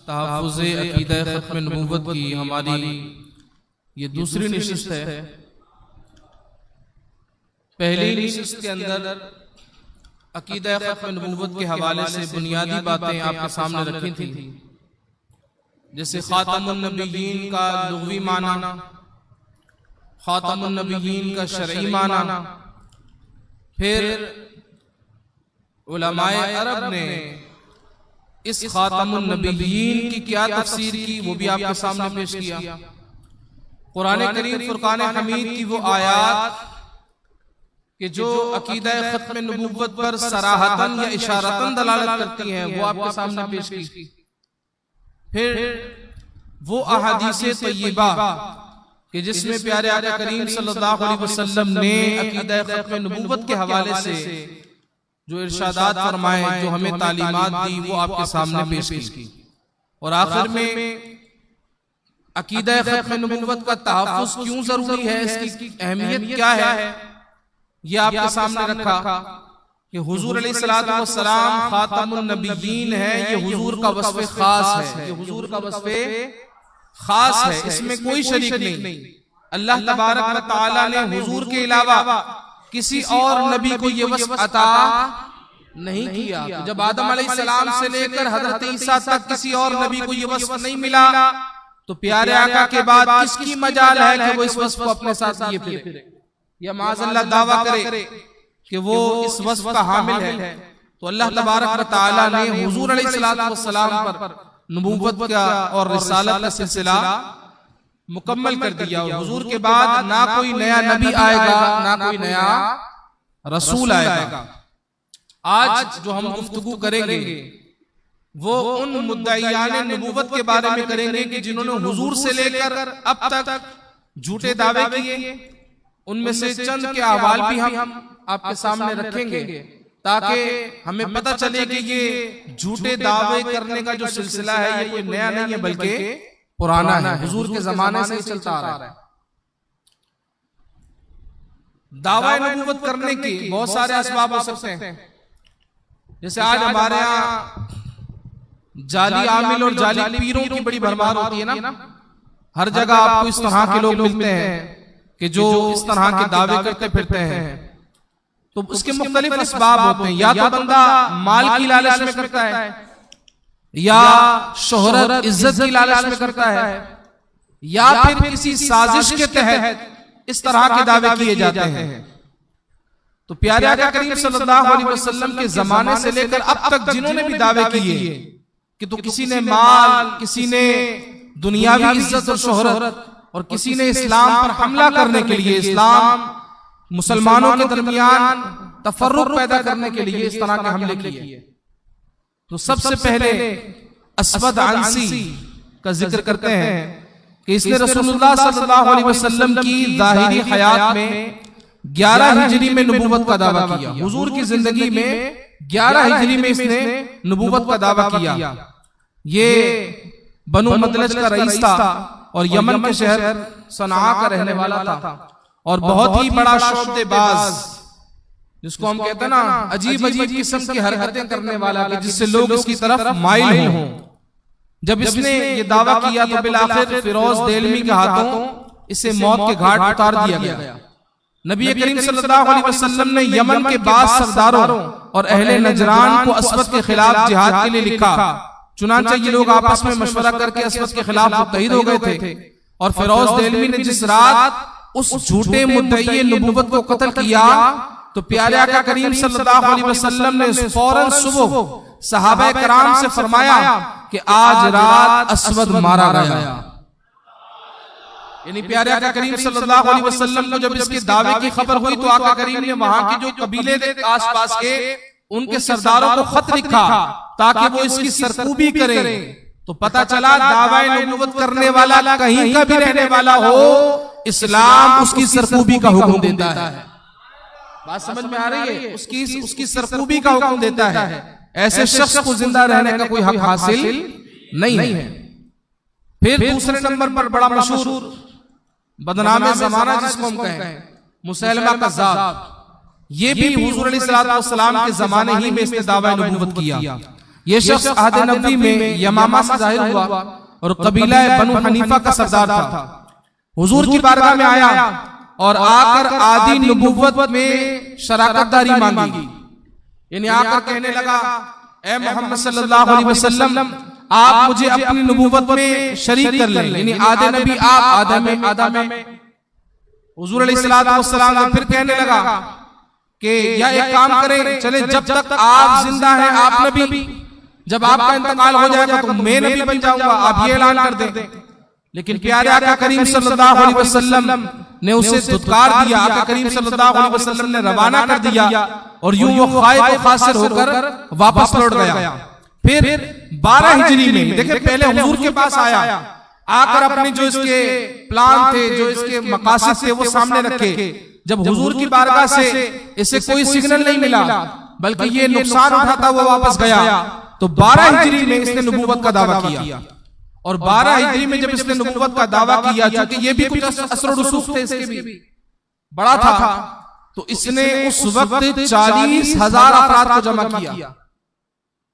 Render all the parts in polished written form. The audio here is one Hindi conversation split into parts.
तहफ़्फ़ुज़ अक़ीदा ख़त्म नबूवत की हमारी ये दूसरी नशिस्त है। पहली नशिस्त के अंदर अक़ीदा ख़त्म नबूवत के हवाले से बुनियादी बातें आपके सामने रखी थी, जैसे ख़ातमुन नबिय्यीन का लुग़वी माना, ख़ातमुन नबिय्यीन का शरई माना, फिर उलमाए अरब ने इस ख़ातमुन नबिय्यीन की क्या तफसीर की वो भी आपके सामने पेश किया। कुरान करीम फुरकान हमीद की वो आयात कि जो अक़ीदा ख़त्म नबूवत पर सराहतन या इशारतन दलालत करती हैं वो आपके सामने पेश की। फिर वो अहादीसे तय्यबा कि जिसमें प्यारे आका करीम सल्लल्लाहु अलैहि वसल्लम ने अक़ीदा ख़त्म नबूवत के हवाले से जो इरशादात फरमाए, जो हमें तालीमात दी, वो आपके सामने पेश की। और आखिर में अक़ीदा ख़त्म नबूवत का तहफ़्फ़ुज़ क्यों जरूरी है, इसकी अहमियत क्या है, ये आपके सामने रखा कि हुजूर अलैहिस्सलातु वस्सलाम ख़ातमुन नबिय्यीन है, ये हुजूर का वस्फ़े खास है, ये हुजूर का वस्फ़े खास है, इसमें कोई शरीक नहीं। अल्लाह तबारक व तआला ने हुजूर के अलावा किसी और नबी को ये वस्फ़ अता नहीं किया। जब आदम अलैहिस्सलाम से लेकर हज़रत ईसा तक किसी और नबी को ये वस्फ़ नहीं मिला, तो प्यारे आका के बाद किसकी मजाल है कि वो इस वस्फ़ को अपने साथ लिए फिरे या माज़अल्लाह दावा करे कि वो इस वस्फ़ का हामिल है। तो अल्लाह तबारक व तआला ने हुजूर अलैहिस्सलातु वस्सलाम पर नबूवत का और रिसालत का सिलसिला मुकम्मल कर दिया। और हुजूर के बाद ना कोई नया नबी आएगा, ना कोई नया रसूल आएगा। आज जो हम गुफ्तगू करेंगे वो उन मुद्दईयाने नबूवत के बारे में करेंगे कि जिन्होंने हुजूर से लेकर अब तक झूठे दावे किए। उनमें से चंद के अहवाल भी हम आपके सामने रखेंगे ताकि हमें पता चले कि ये झूठे दावे करने का जो सिलसिला है ये कोई नया नहीं है बल्कि पुराना है, हुजूर के जमाने से चलता आ रहा है। दावा नबूवत करने के बहुत सारे असबाब हो सकते हैं। जैसे आज हमारे यहाँ जाली आमिल और जाली पीरों की बड़ी भरमार होती है ना। हर जगह आपको इस तरह के लोग मिलते हैं कि जो इस तरह के दावे करते फिरते हैं। तो उसके मुख्तलिफ असबाब होते हैं। या तो बंदा माल की लालच में करता है, या शोहरत इज्जत की लालच में करता है, या फिर किसी साजिश के तहत इस तरह के दावे किए जाते हैं। तो प्यारे आका करीम सल्लल्लाहु अलैहि वसल्लम के जमाने से लेकर अब तक जिन्होंने भी दावे किए कि तो किसी ने माल, किसी ने दुनियावी इज्जत और शोहरत, और किसी ने इस्लाम पर हमला करने के लिए, इस्लाम मुसलमानों के दरमियान तफर्रुक पैदा करने के लिए इस तरह के हमले किए। तो सबसे पहले अस्वद अंसी का जिक्र करते हैं कि इसने रसूलुल्लाह सल्लल्लाहु अलैहि वसल्लम की ज़ाहिरी हयात में 11 हिजरी में नबूवत का दावा किया। हुजूर की जिंदगी में 11 हिजरी में इसने नबूवत का दावा किया। ये बनु मदलज का रईस था और यमन के शहर सनआ का रहने वाला था और बहुत ही बड़ा शोबदेबाज, जिसको हम कहते हैं ना अजीब अजीब किस्म की हरकतें करने वाला, जिससे लोग इसकी तरफ माइल हों। जब इसने ये दावा किया तो बिलाखिर फिरोज देलमी के हाथों इसे मौत के घाट उतार दिया गया। नबी करीम सल्लल्लाहु अलैहि वसल्लम ने यमन के बाद सरदारों और अहले नजरान को अस्वद के खिलाफ जिहाद के लिए लिखा। चुनांचे ये लोग आपस में मशवरा करके अस्वद के खिलाफ मुत्तहिद हो गए थे। और फिरोज देलमी ने जिस रात उस झूठे मुद्दई नबूवत को कत्ल किया, तो प्यारे आका करीम सल्लल्लाहु अलैहि वसल्लम ने फौरन सुबह सहाबा कराम से फरमाया कि आज रात अस्वद मारा गया। यानी प्यारे आका करीम सल्लल्लाहु अलैहि वसल्लम को जब इसके दावे की खबर हुई तो आका करीम ने वहां के जो कबीले थे आसपास के, उनके सरदारों को खत लिखा ताकि वो इसकी सरकूबी करें। तो पता चला दावाए नबूवत करने वाला कहीं का भी रहने वाला हो, इस्लाम उसकी सरकूबी का हुक्म देता है। बात समझ में आ रही है? उसकी सरकूबी का हुक्म देता है। ऐसे शख्स को जिंदा रहने का कोई हक हासिल नहीं है। फिर दूसरे नंबर पर बड़ा मशहूर बदनाम जमाना जिसको हम कहें, मुसैलमा कज़्ज़ाब, ये भी हुजूर अलैहिस्सलाम के जमाने ही में इसने दावा नबूवत किया। ये शख्स अहद नबी में यमामा से जाहिर हुआ और कबीला बनु हनीफा का सरदार था। हुजूर की बारगाह में आया और आकर आदि नबूवत में शराकतदारी मांगी, यानी आकर कहने लगा, ए मोहम्मद सल्लल्लाहु अलैहि वसल्लम, आप मुझे अपनी नबूवत में शरीक कर लें, यानी आधे नबी आप आधा में। हुजूर अलैहिस्सलातु वस्सलाम ने फिर कहने लगा कि या एक काम करें, चले जब तक आप जिंदा हैं आप नबी, जब आपका इंतकाल हो जाएगा तो मैं नबी बन जाऊंगा, आप ये ऐलान कर दें। लेकिन प्यारे आका करीम सल्लल्लाहु अलैहि वसल्लम ने उसे धुतकार दिया। आका करीम सल्लल्लाहु अलैहि वसल्लम ने रवाना कर दिया और यूं वो खाइब खासिर होकर वापस लौट गया। फिर 12 हिजरी में देखिए, पहले हुजूर के पास आया, आकर अपने जो इसके प्लान थे, जो इसके मकासद थे, वो सामने रखे। जब हुजूर की बारगाह से इसे कोई सिग्नल नहीं मिला, बल्कि ये नुकसान उठाता हुआ वापस गया, तो 12 हिजरी में इसने नबूवत का दावा किया। और 12 हिजरी में जब इसने नबूवत का दावा किया, क्योंकि ये भी कुछ असर और रसूख थे, इसके भी बड़ा था, तो इसने उस वक्त 40,000 अफराद को जमा किया।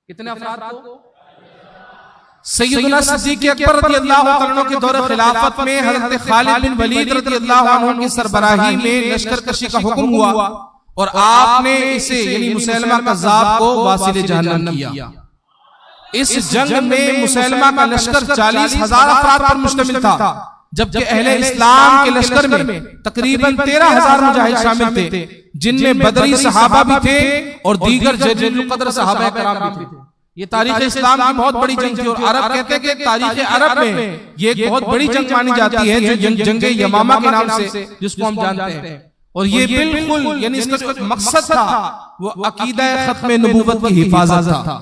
कितने अफराद को? सैयदना सिद्दीक़ अकबर रज़ियल्लाहु अन्हु के दौरे खिलाफत में हज़रत खालिद बिन वलीद रज़ियल्लाहु अन्हु की सरबराही में लश्कर कशी का हुक्म हुआ और आपने इसे यानी मुसैलमा कज़्ज़ाब को वासिले जहन्नम किया। इस जंग में मुसैलमा का लश्कर 40,000 अफराद पर मुश्तमिल था, जबकि अहले इस्लाम के लश्कर में तकरीबन 13,000 मुजाहिद शामिल थे, जिनमें बदरी सहाबा भी थे और दीगर जलील क़द्र सहाबा किराम भी थे। ये तारीख इस्लाम की बहुत बड़ी जंग थी और अरब कहते हैं कि तारीख अरब में ये एक बहुत बड़ी जंग मानी जाती है, जो जंग यमामा के नाम से जिसको हम जानते हैं। और ये बिल्कुल यानी इसका जो मकसद था वो अकीदा खत्म नबूवत की हिफाजत था।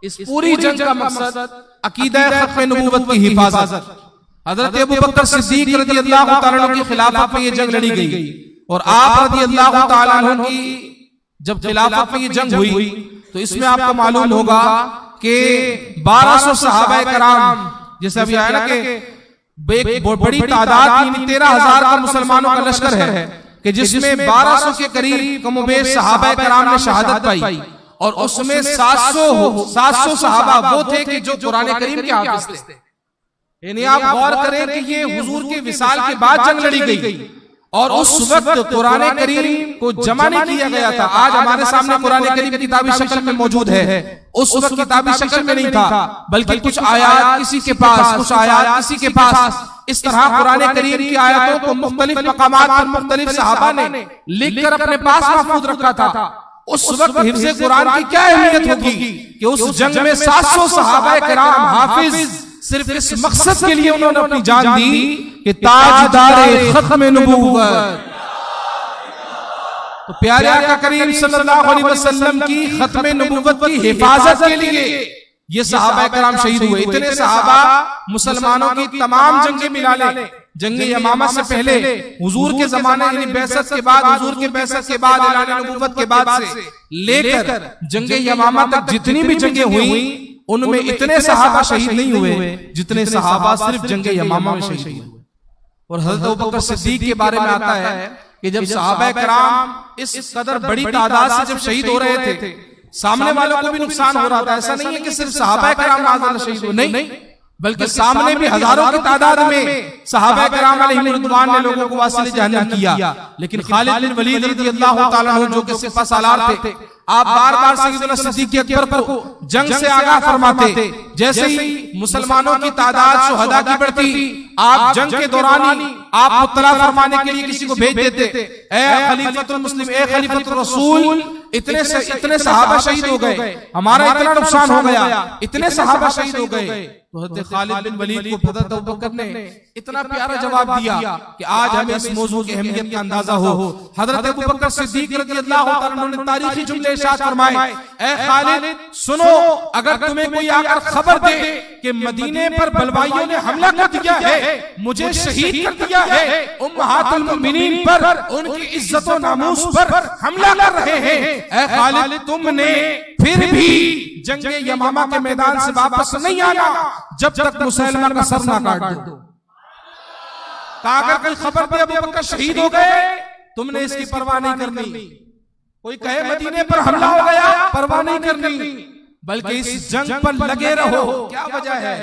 इस पूरी जंग का मकसद अकीदा खत्म नबूवत की हिफाजत। हजरत अबू बकर सिद्दीक रज़ियल्लाहु ताला अन्हु की खिलाफत में ये जंग लड़ी गई और आप रज़ियल्लाहु ताला अन्हु की जब खिलाफत में ये जंग हुई तो इसमें आपको मालूम होगा कि 1200 सहाबाए कराम, जैसे अभी आया ना कि एक बड़ी तादाद 13,000 का मुसलमानों का लश्कर है कि जिसमें 1200 के करीब कमोबेश सहाबाए कराम ने शहादत पाई और उसमें 700 सहाबा वो थे कि जो कुरान करीम के हाफिज थे। यानी आप गौर करें कि ये हुजूर के विसाल के बाद जंग लड़ी गई और उस वक्त कुरान करीम को जमा नहीं किया गया था। आज हमारे सामने कुरान करीम किताबी शक्ल में मौजूद है, उस वक्त किताबी शक्ल में नहीं था, बल्कि कुछ आयात किसी के पास, कुछ आयात किसी के पास। इस तरह कुरान करीम की आयतों को मुख्तलिफ मकामात पर मुख्तलिफ सहाबा ने लिखकर अपने पास महफूज रखा था। उस वक्त हिफ्ज़े कुरान की क्या अहमियत होगी कि उस जंग में 700 सहाबाए किराम हाफिज सिर्फ इस मकसद के लिए उन्होंने अपनी जान दी कि ताजदारे खत्म नबूवत, तो प्यारे आका करीम सल्लल्लाहु अलैहि वसल्लम की खत्म नबूवत की हिफाजत के लिए ये सहाबा कराम शहीद हुए। इतने सहाबा मुसलमानों की तमाम जंगें मिला ले, जंग यमामा से पहले, हुजूर के जमाने यानी बैसत के बाद, हुजूर के बैसत के बाद, ऐलान नबूवत के बाद से लेकर जंग यमामा तक जितनी भी जंगें हुई उनमें इतने सहाबा शहीद नहीं हुए जितने सहाबा सिर्फ जंग यमामा में शहीद हुए। और हज़रत अबू बकर सिद्दीक के बारे में आता है कि जब सहाबा कराम इस कदर बड़ी तादाद से जब शहीद हो रहे थे, सामने वालों को भी नुकसान हो रहा था। ऐसा नहीं है कि सिर्फ सहाबा कराम नाज़िल शहीद हुए, नहीं, बल्कि सामने भी हजारों की तादाद में सहाबा कराम अलैहिम रिदवान ने लोगों को वासिल जहन्नम किया। लेकिन खालिद बिन वलीद रज़ियल्लाहु ताला अन्हु जो कि सिपह सालार थे, आप बार बार सैयदना सिद्दीक़ अकबर को जंग से आगाह फरमाते। जैसे ही मुसलमानों की तादाद शुहदा की बढ़ती, आप जंग के दौरान ही आप मुत्तला फरमाने के लिए किसी को भेज देते, ए खलीफतुल मुस्लिम, ए खलीफतुर रसूल, इतने सहाबा शहीद हो गए, हमारा इतना नुकसान हो गया, इतने सहाबा शहीद हो गए। तो हज़रत खालिद बिन वलीद को हज़रत अबू बकर ने इतना प्यारा जवाब दिया कि आज हमें इस मौजू की अहमियत का अंदाजा हो। हज़रत अबू बकर सिद्दीक़ रज़ियल्लाहु ताला अन्हु ने तारीखी जुमले इरशाद फरमाए, ए खालिद सुनो, अगर तुम्हें कोई आकर खबर दे कि मदीने पर बलवाइयों ने हमला कर दिया है, मुझे शहीद कर दिया है, उम्महातुल मुमिनीन पर, उनकी इज्जत और नामूस पर हमला कर रहे हैं, ए खालिद तुमने फिर भी जंग यमामा के मैदान से वापस नहीं आना जब तक मुसैलमा का सर ना काट दो। अगर कोई खबर दे अबू बकर शहीद हो गए, तुमने इसकी परवाह नहीं करनी। कोई कहे मदीने पर हमला हो गया, परवाह नहीं करनी। बल्कि इस जंग पर लगे रहो। क्या वजह है?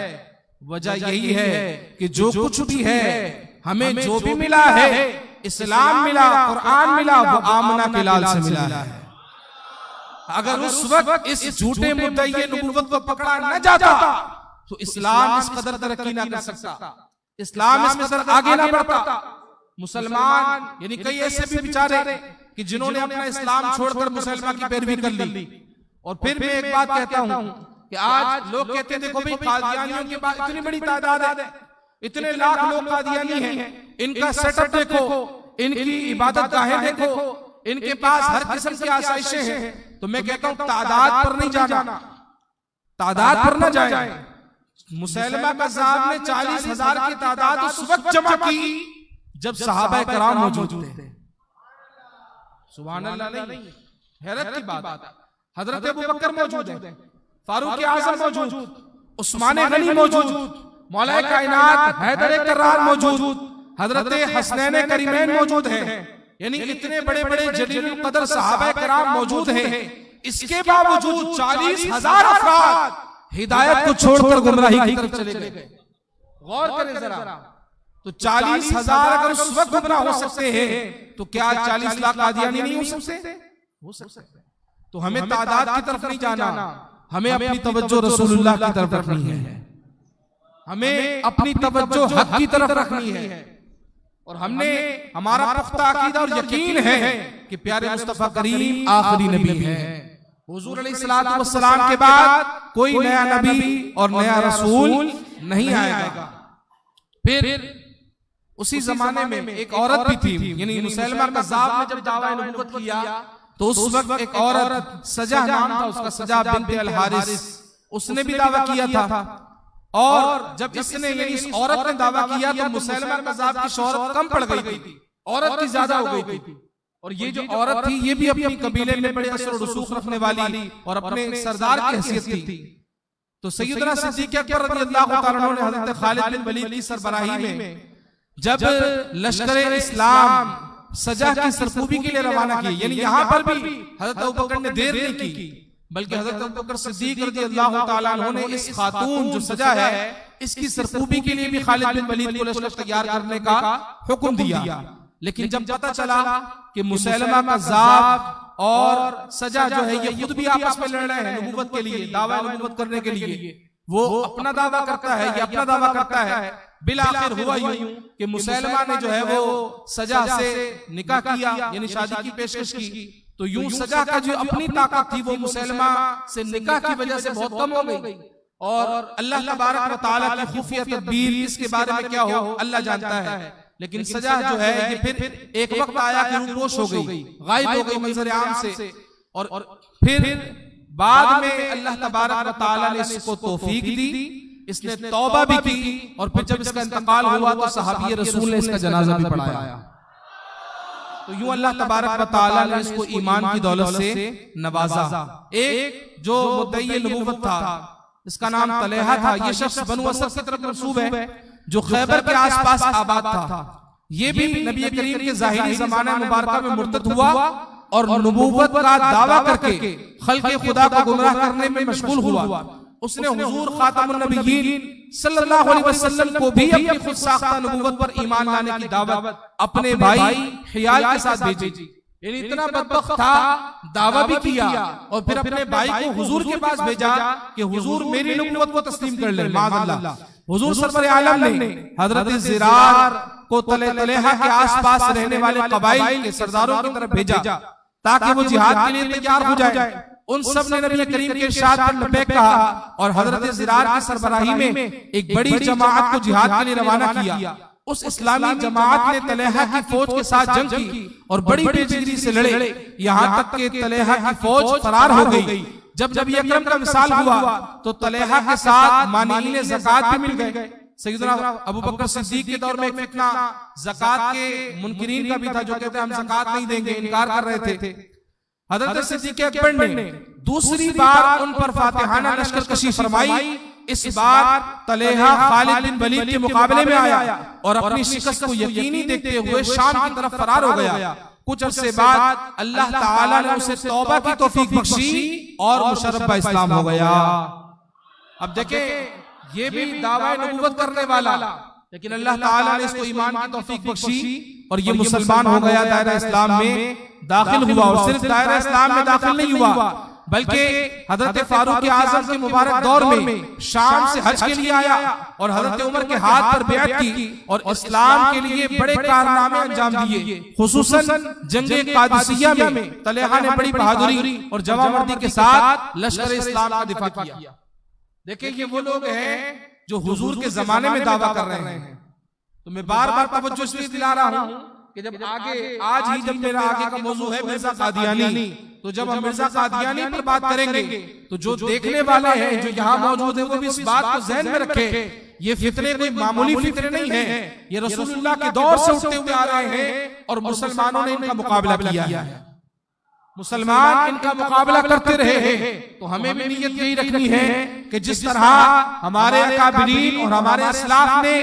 वजह यही है कि जो कुछ भी है, हमें जो भी मिला है, इस्लाम मिला, कुरान मिला, वो आमना के लाल से मिला है। अगर उस वक्त इस झूठे मुद्दई नबूवत को पकड़ा न जाता तो इस्लाम इस कदर तरक्की ना कर सकता, इस्लाम इस कदर आगे ना बढ़ता। मुसलमान यानी कई ऐसे भी बेचारे कि जिन्होंने अपना इस्लाम छोड़कर मुसलमान की पैरवी कर ली। और फिर मैं एक बात कहता हूं कि आज लोग कहते हैं देखो भाई कादियानियों के पास इतनी बड़ी तादाद है, इतने लाख लोग कादियानी हैं, इनका सेटअप देखो, इनकी इबादत गाहें देखो, इनके पास हर किस्म की आसाइशें हैं। तो मैं कहता हूं तादाद पर नहीं जाना, तादाद पर न जाए। मुसैलमा कज़्ज़ाब ने 40,000 की तादाद उस वक्त जमा की जब सहाबा किराम मौजूद थे। सुभान अल्लाह नहीं, हैरत की बात। हजरत अबू बकर मौजूद है, फारूक आज़म मौजूद, उस्मान गनी मौजूद, मौला कायनात हैदर कर्रार मौजूद, हजरत हसनैन करीमैन मौजूद है। यानी इतने बड़े बड़े जलीलुल कदर सहाबा किराम मौजूद हैं। इसके बावजूद 40,000 अफराद हिदायत को छोड़कर गुमराही की तरफ चले गए। गौर करें जरा, तो 40,000 अगर उस वक्त गुमराह हो सकते हैं तो क्या 40 लाख कादियानी नहीं हो सकते? हो सकते। तो हमें तादाद की तरफ नहीं जाना, हमें अपनी तवज्जो रसूलुल्लाह की तरफ रखनी है, हमें अपनी तवज्जो हक की तरफ रखनी है। और हमने हमारा पुख्ता अकीदा और यकीन है कि प्यारे मुस्तफा करीम आखिरी नबी है। हुजूर अलैहिस्सलातु वस्सलाम के बाद कोई नया नबी और नया रसूल नहीं आएगा। फिर उसी जमाने में एक औरत भी थी, यानी मुसैलमा कज़्ज़ाब ने जब दावा नबूवत किया तो उस वक्त एक औरत सजा नाम था उसका, सजा बिन्त अल हारिस, उसने भी दावा किया था। और जब इसने यानी इस औरत ने दावा किया तो मुसैलमा कज़्ज़ाब की शोहरत कम पड़ गई थी, औरत की ज्यादा हो गई थी। और ये जो औरत थी ये भी अपनी कबीले में बड़े असर और रसूख रखने वाली और अपने सरदार की हैसियत थी। तो सैयदना सिद्दीक़ अकबर रज़ियल्लाहु तआला अन्हु ने हज़रत खालिद बिन वलीद की सरबराही में जब लश्कर इस्लाम सजा की सरकूबी के लिए रवाना किए, यानी यहाँ पर भी हज़रत अबू बकर ने देर नहीं की, बल्कि हज़रत अबू बकर सिद्दीक़ रज़ियल्लाहु तआला अन्हु ने इस खातून जो सजा है इसकी सरकूबी के लिए भी खालिद बिन वलीद को लश्कर तैयार करने का हुक्म दिया। लेकिन जब पता चला कि मुसैलमा कज़्ज़ाब और सजा जो है ये खुद भी आपस में लड़ रहे हैं नबूवत के लिए, दावा नबूवत करने के लिए, वो अपना दावा करता है, ये अपना दावा करता है। बिलाखिर हुआ यूं कि मुसैलमा ने जो है वो सजा से निकाह किया, यानी शादी की पेशकश की। तो यूं सजा का जो अपनी ताकत थी वो मुसैलमा से निकाह की वजह से बहुत कम हो गई। और अल्लाह तबारक व तआला की खुफिया तदबीर इसके बारे में क्या हो अल्लाह जानता है। लेकिन सजा जो है ये फिर एक वक्त आया कि रूपोश हो गई, गायब हो गई मंजर आम से। और फिर बाद में अल्लाह तबारक व तआला ने इसको तौफीक दी, इसने तौबा भी की। और फिर जब इसका इंतकाल हुआ तो सहाबी रसूल ने इसका जनाजा भी पढ़ाया। तो यूं अल्लाह तबारक व तआला ने इसको ईमान की दौलत से नवाजा। एक जो मुद्दई नबूवत था इसका नाम तलहा था, ये शख्स बनु असद की तरफ मंसूब है जो खैबर के आसपास आबाद था। ये भी नबी करीम के ज़ाहिरी ज़माने मुबारक में मुर्तद हुआ और नबूवत का दावा करके खल्क़े खुदा को गुमराह करने में मशगूल हुआ। उसने हुजूर खातमुन नबिय्यीन सल्लल्लाहु अलैहि वसल्लम को भी अपनी खुद साख्ता नबूवत पर ईमान लाने की दावत अपने भाई हियाल के साथ भेजी। यानी इतना बदबख्त था, दावा भी किया और फिर अपने भाई को हुजूर के पास भेजा कि हुजूर मेरी नबूवत को तस्लीम कर ले। माज़अल्लाह हुजूर सरवर आलम ने हजरत ज़िरार को तलहा के आसपास रहने वाले कबाइल के सरदारों की तरफ भेजा ताकि वो जिहाद के लिए तैयार हो जाए। उन सब ने नबी करीम के इरशाद पर लबैक कहा और हजरत ज़िरार की सरबराही में एक बड़ी जमाअत को जिहाद के लिए रवाना किया। उस इस्लामी जमाअत ने तलहा की फौज के साथ जंग की और बड़ी बेजिगरी से लड़े, यहाँ तक कि तलहा की फौज फरार हो गई। जब नबी अकरम का विसाल हुआ तो तलहा के साथ मानीने ज़कात भी मिल गए। सैयदना अबू बकर सिद्दीक के दौर में एक फितना ज़कात के मुनकिरीन का भी था जो कहते हैं हम ज़कात नहीं देंगे, इनकार कर रहे थे। हज़रत सिद्दीक अकबर ने दूसरी बार उन पर फातिहाना लश्करकशी फरमाई। इस बार तलहा खालिद बिन वलीद के मुकाबले में आया और अपनी शिकस्त को यकीनी देखते हुए शाम की तरफ फरार हो गया। कुछ अरसे बाद अल्लाह ताला ने उसे तौबा की तौफीक बख्शी और मुशर्रफ इस्लाम हो गया। अब देखे ये भी दावा नबूवत करने वाला, लेकिन अल्लाह ताला ने इसको ईमान की तौफीक बख्शी और ये मुसलमान हो गया, दायरा इस्लाम में दाखिल हुआ। और सिर्फ दायरा इस्लाम में दाखिल नहीं हुआ, बल्कि हजरत फारूक आजम के मुबारक दौर में शाम से हज के लिए आया और हजरत उमर के हाथ पर बैत की और इस्लाम के लिए बड़े कारनामे अंजाम दिए। खुसूसन जंगे कादिसिया में तलेहा ने बड़ी बहादुरी और जवामर्दी के साथ लश्कर इस्लाम का दिफा किया। देखिए ये वो लोग हैं जो हुजूर के जमाने में दावा कर रहे हैं। तो मैं बार बार तवज्जो इसलिए दिला रहा हूं कि जब आगे आज ही जब मेरा आगे का मौजू है मिर्जा कादियानी, तो जब हम मिर्जा कादियानी पर बात करेंगे तो जो देखने वाले हैं जो यहाँ मौजूद है वो भी इस बात को ज़हन में रखे, ये फितरे कोई मामूली फितरे नहीं है, ये रसूलुल्लाह के दौर से उठते हुए आ रहे हैं और मुसलमानों ने इनका मुकाबला किया है। मुसलमान इनका मुकाबला करते रहे हैं। तो हमें भी नीयत यही रखनी है कि जिस तरह हमारे अकाबिरीन और हमारे असलाफ ने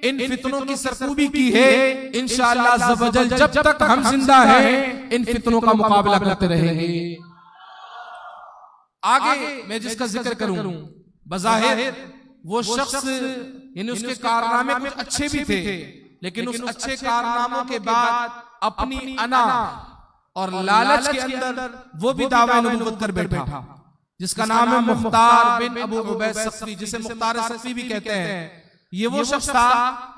इन फितनों की सरकूबी की है, इंशाअल्लाह ज़वजल जब तक हम जिंदा हैं इन फितनों का मुकाबला करते रहेंगे। आगे मैं जिसका जिक्र करूं, बज़ाहिर वो शख्स यानी उसके कारनामे कुछ अच्छे भी थे, लेकिन उस अच्छे कारनामों के बाद अपनी अना और लालच के अंदर वो भी दावा नबूवत कर बैठा, जिसका नाम है मुख्तार बिन अबू उबैद सख्फी, जिसे मुख्तार सख्फी भी कहते हैं। ये वो शख्स था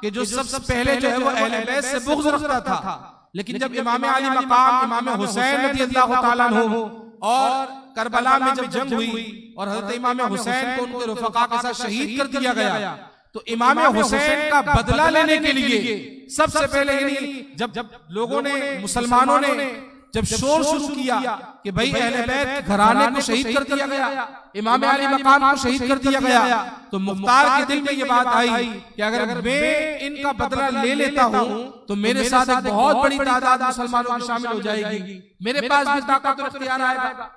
कि जो सबसे पहले जो है वो अहले बैत से बुग़्ज़ रखता था, लेकिन जब इमाम अली मकाम इमाम हुसैन रज़ियल्लाहु ताला अन्हु और करबला में जब जंग हुई और हज़रत इमाम हुसैन को उनके रफ़क़ा के साथ शहीद कर दिया गया, तो इमाम हुसैन का बदला लेने के लिए सबसे पहले यानी जब लोगों ने मुसलमानों ने जब शोर शुरू किया कि भाई अहले बैत घराने को शहीद कर दिया गया, इमाम अली मकाम को शहीद कर दिया गया, तो मुख्तार के दिल में ये बात आई कि अगर मैं इनका बदला ले लेता हूं तो मेरे साथ एक बहुत बड़ी तादाद मुसलमानों की शामिल हो जाएगी, मेरे पास भी ताकत और इख्तियार आएगा।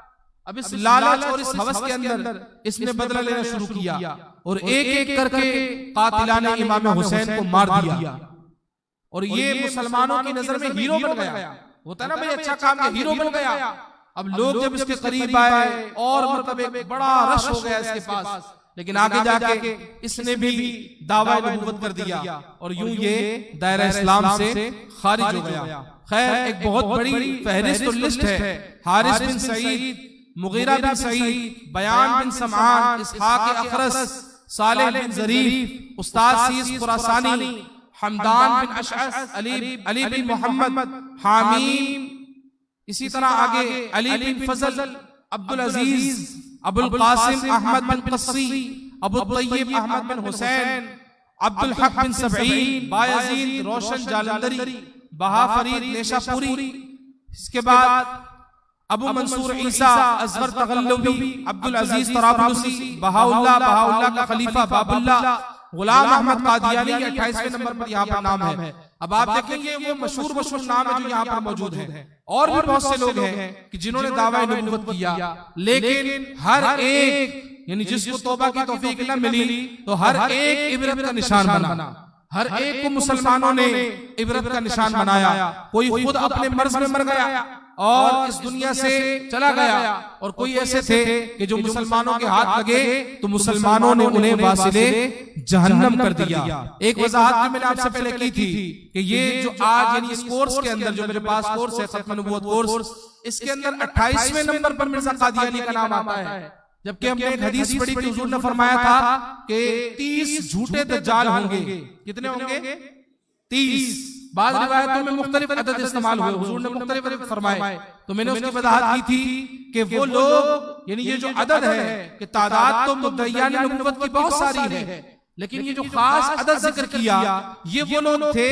अब इस लालच और इस हवस के अंदर इसने बदला लेना शुरू किया और एक एक करके कातिलाने इमाम हुसैन को मार दिया और ये मुसलमानों की नजर में हीरो बन गया। होता ना भाई अच्छा काम का हीरो बन गया। अब लोग जब इसके करीब आए और मतलब एक बड़ा रश हो गया इसके पास, लेकिन आगे जाके इसने भी दावा नबूवत कर दिया और यूं ये दायरा इस्लाम से खारिज हो गया। खैर एक बहुत बड़ी फहरिस्त और लिस्ट है। हारिस बिन सईद, मुगीरा बिन सईद, बयान बिन समान, इसहाक अखरस, सालेह बिन ज़रीफ, उस्ताद सीस खुरासानी, हमदान बिन अशअस, अली बिन मोहम्मद, हामीम, इसी तरह आगे अली बिन फजल, अब्दुल अजीज, अबुल कासिम अहमद बिन कस्सी, अबू तय्यब अहमद बिन हुसैन, अब्दुल हक बिन सबईन, बायजीद, रोशन जालंधरी, बहा फरीद नेशापुरी, इसके बाद अबू मंसूर ईसा, अजहर तगल्लुबी, अब्दुल अजीज तराबलुसी, बहाउल्लाह का खलीफा बाबुल्लाह, गुलाम अहमद कादियानी 28वें नंबर पर यहाँ पर नाम है। अब आप देखेंगे वो मशहूर नाम है जो यहाँ पर मौजूद है। और भी बहुत से लोग हैं कि जिन्होंने दावा नबूवत किया, लेकिन हर एक यानी जिसको तौबा की तौफीक न मिली तो हर एक इबरत का निशान बना, हर एक को मुसलमानों ने इबरत का निशान बनाया। कोई खुद अपने मर्ज में मर गया और इस दुनिया से चला गया, और कोई ऐसे थे कि जो मुसलमानों के हाथ लगे तो मुसलमानों ने उन्हें वासिले जहन्नम कर दिया। एक वजाहत जो मैंने आपसे पहले की थी कि ये जो आज यानी इस कोर्स के अंदर जो मेरे पास कोर्स है खत्म नबूवत कोर्स, इसके अंदर 28वें नंबर पर मिर्जा कादियानी का नाम आता है। जबकि हमने एक हदीस पढ़ी थी, हुजूर ने फरमाया था कि 30 झूठे दज्जाल होंगे। कितने होंगे? 30। बाद रिवायतों में मुख्तलिफ अदद इस्तेमाल हुए, हुजूर ने मुख्तलिफ फरमाए। तो मैंने उसकी वजाहत की थी कि वो लोग यानी ये जो अदद है कि तादाद तो मुद्दईयान नबूवत की बहुत सारी है, लेकिन ये जो खास अदद जिक्र किया ये वो लोग थे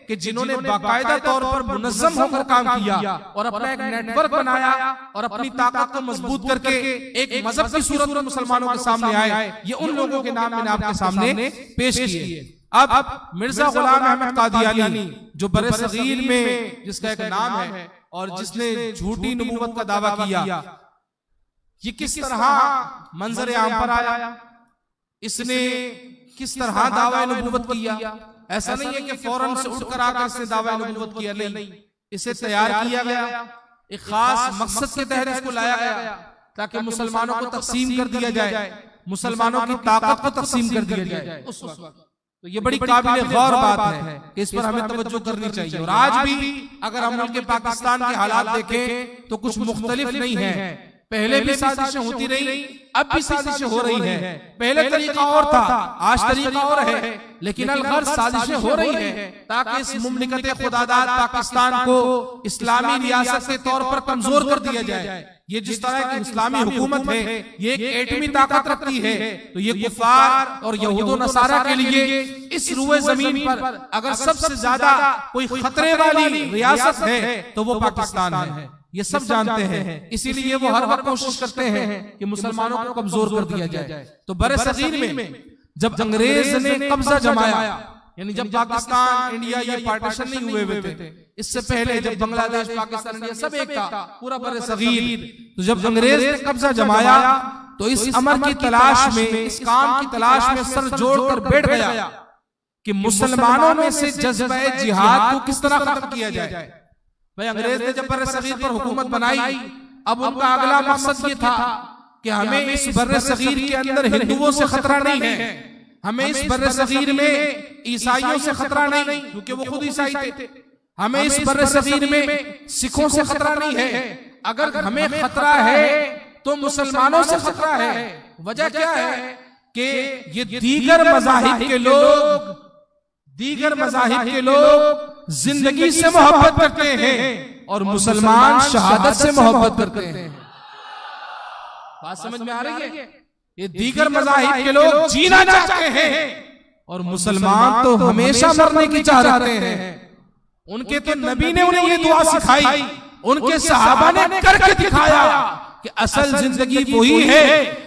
कि जिन्होंने बाकायदा तौर पर मुनज़्ज़म होकर काम किया और अपना एक नेटवर्क बनाया और अपनी ताकत को मजबूत करके एक मजहब की सूरत में मुसलमानों के सामने आए। ये उन लोगों के नाम मैंने आपके सामने पेश किए। अब मिर्जा गुलाम अहमद कादियानी जो बरे सगीर में जिसका एक नाम है और जिसने झूठी नबूवत का दावा किया, ये किस तरह मंजर आम पर आया, इसने किस तरह दावा नबूवत किया। ऐसा नहीं है कि फौरन से उठकर आकर इसने दावा नबूवत किया, नहीं, इसे तैयार किया गया, एक खास मकसद के तहत इसको लाया गया ताकि मुसलमानों को तकसीम कर दिया जाए, मुसलमानों की ताकत को तकसीम कर दिया जाए उस वक्त। तो ये बड़ी काबिल गौर बात है, इस पर हमें तवज्जो करनी चाहिए। और आज भी अगर हम उनके पाकिस्तान के हालात देखें तो कुछ मुख्तलिफ नहीं है। पहले भी साजिशें होती रही, अब भी साजिशें हो रही हैं। पहले तरीका और था, आज तरीका और है, लेकिन अलगर्ज साजिशें हो रही हैं ताकि इस मुमलिकत खुदादाद पाकिस्तान को इस्लामी रियासत के तौर पर कमजोर कर दिया जाए। ये जिस तरह की इस्लामी हुकूमत है, ये एक एटमी ताकत रखती है, तो ये कुफार और यहूद नसारा के लिए इस रुए जमीन पर अगर सबसे ज्यादा कोई खतरे वाली रियासत है तो वो पाकिस्तान है। ये सब जानते हैं, इसीलिए वो हर वक्त कोशिश करते हैं कि मुसलमानों को कमजोर कर दिया जाए। तो बड़े सगीर में जब अंग्रेज ने कब्जा जमाया, यानी जब पाकिस्तान इंडिया ये पार्टीशन नहीं हुए थे, इससे पहले जब बांग्लादेश पाकिस्तान इंडिया सब एक था, पूरा बड़े सगीर, तो जब अंग्रेज ने कब्जा जमाया तो इस अमर की तलाश में, इस काम की तलाश में सर जोड़कर बैठ गया कि मुसलमानों में से जज्बा जिहाद को किस तरह खत्म किया जाए। भाई अंग्रेज ने जब बर्रे सगीर पर हुकूमत बनाई, अब उनका अगला मकसद ये था कि हमें इस बर्रे सगीर के अंदर हिंदुओं से खतरा नहीं है, हमें इस बर्रे सगीर में ईसाइयों से खतरा नहीं, क्योंकि वो खुद ईसाई थे। हमें इस बर्रे सगीर में सिखों से खतरा नहीं है, अगर हमें खतरा है तो मुसलमानों से खतरा है। वजह क्या है कि ये दीगर मज़ाहिब के लोग जिंदगी से मोहब्बत करते हैं और मुसलमान शहादत से मोहब्बत करते हैं। बात समझ में आ रही है? ये दीगर मज़ाहिब के लोग जीना चाहते हैं और मुसलमान तो हमेशा मरने की चाह रखते हैं। उनके तो नबी ने उन्हें ये दुआ सिखाई, उनके सहाबा ने करके दिखाया कि असल जिंदगी वही है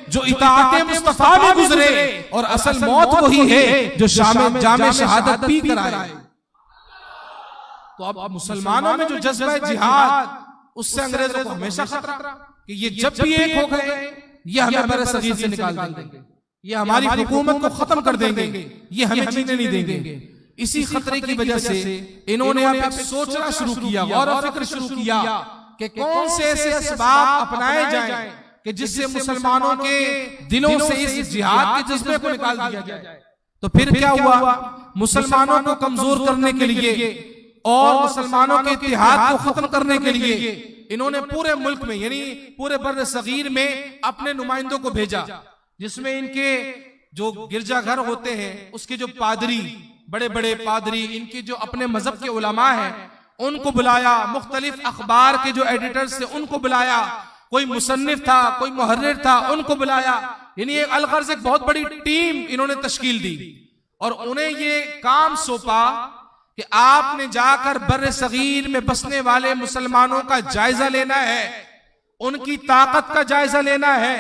जो इताअते मुस्तफा में गुजरे और असल मौत वही है जो जामे शहादत पी कर आए। तो अब मुसलमानों में जो जज्बा जिहाद, उससे अंग्रेजों को हमेशा खतरा कि ये जब भी एक हो गए ये हमें बर्रे सगीर से निकाल देंगे, ये हमारी हुकूमत को खत्म कर देंगे, ये हमें जीने नहीं देंगे। इसी खतरे की वजह से इन्होंने अब सोचना शुरू किया, गौर और फिक्र शुरू किया कि कौन से ऐसे असबाब अपनाए जाएं कि जिससे मुसलमानों के दिलों से इस जिहाद के जज्बे को निकाल दिया जाए। तो फिर क्या हुआ, मुसलमानों को कमजोर करने के लिए और मुसलमानों के इत्तेहाद को खत्म करने के लिए इन्होंने पूरे मुल्क में, यानी पूरे बर्रे सगीर में अपने नुमाइंदों को भेजा, जिसमें इनके जो गिरजाघर होते हैं उसके जो पादरी, बड़े बड़े पादरी, इनके जो अपने मजहब के उलमा हैं उनको बुलाया, मुख्तलिफ अखबार के जो एडिटर्स थे उनको बुलाया, कोई मुसन्निफ था, कोई मुहर्रिर था, उनको बुलाया। यानी अलगर्ज एक बहुत बड़ी टीम इन्होंने तश्कील दी और उन्हें ये काम सौंपा कि आपने जाकर बर्रे सगीर में बसने वाले मुसलमानों का जायजा लेना है, उनकी ताकत का जायजा लेना है,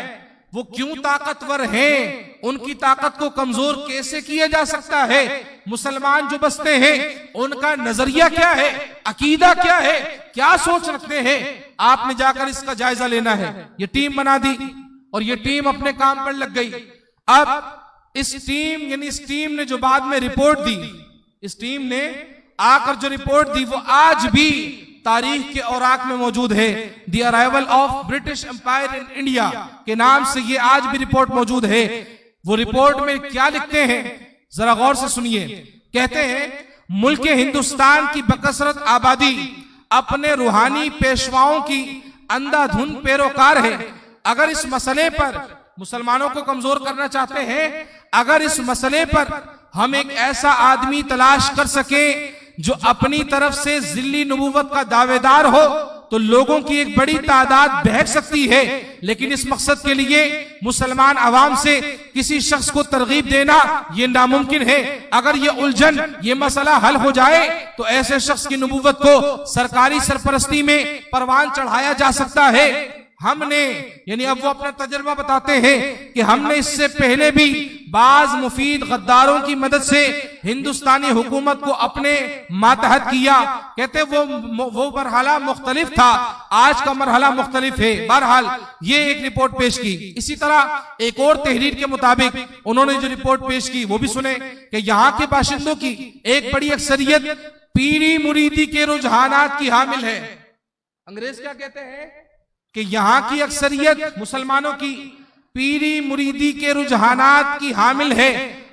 वो क्यों ताकतवर हैं, उनकी ताकत को कमजोर कैसे किया जा सकता है, मुसलमान जो बसते हैं उनका नजरिया क्या है, अकीदा क्या है, क्या सोच रखते हैं, आपने जाकर इसका जायजा लेना है। ये टीम बना दी और ये टीम अपने काम पर लग गई। अब इस टीम ने जो बाद में रिपोर्ट दी, इस टीम ने आकर जो रिपोर्ट दी वो आज भी तारीख के औराक में मौजूद है। The arrival of British empire in India के नाम से ये आज भी रिपोर्ट मौजूद है। वो रिपोर्ट में क्या लिखते हैं जरा गौर से सुनिए। कहते हैं मुल्क हिंदुस्तान की बकसरत आबादी अपने रूहानी पेशवाओं की अंधाधुंध पैरोकार है। अगर इस मसले पर मुसलमानों को कमजोर करना चाहते हैं, अगर इस मसले पर हम एक ऐसा आदमी तलाश कर सके जो अपनी तरफ से जिल्ली नबूवत का दावेदार हो तो लोगों की एक बड़ी तादाद बहक सकती है। लेकिन इस मकसद के लिए मुसलमान अवाम से किसी शख्स को तरगीब देना ये नामुमकिन है। अगर ये उलझन, ये मसला हल हो जाए तो ऐसे शख्स की नबूवत को सरकारी सरपरस्ती में परवान चढ़ाया जा सकता है। हमने, यानी अब वो अपना तजर्बा बताते हैं कि हमने इससे पहले भी बाज मुफीद गद्दारों की मदद से हिंदुस्तानी हुकूमत को अपने मातहत किया। कहते वो मरहला मुख्तलिफ था, आज का मरहला मुख्तलिफ है। बहरहाल ये एक रिपोर्ट पेश की। इसी तरह एक और तहरीर के मुताबिक उन्होंने जो रिपोर्ट पेश की वो भी सुने कि यहाँ के बाशिंदों की एक बड़ी अक्सरियत पीरी मुरीदी के रुझानात की हामिल है। अंग्रेज क्या कहते हैं कि यहां की अक्सरियत मुसलमानों की पीरी मुरीदी के रुझानात की हामिल है।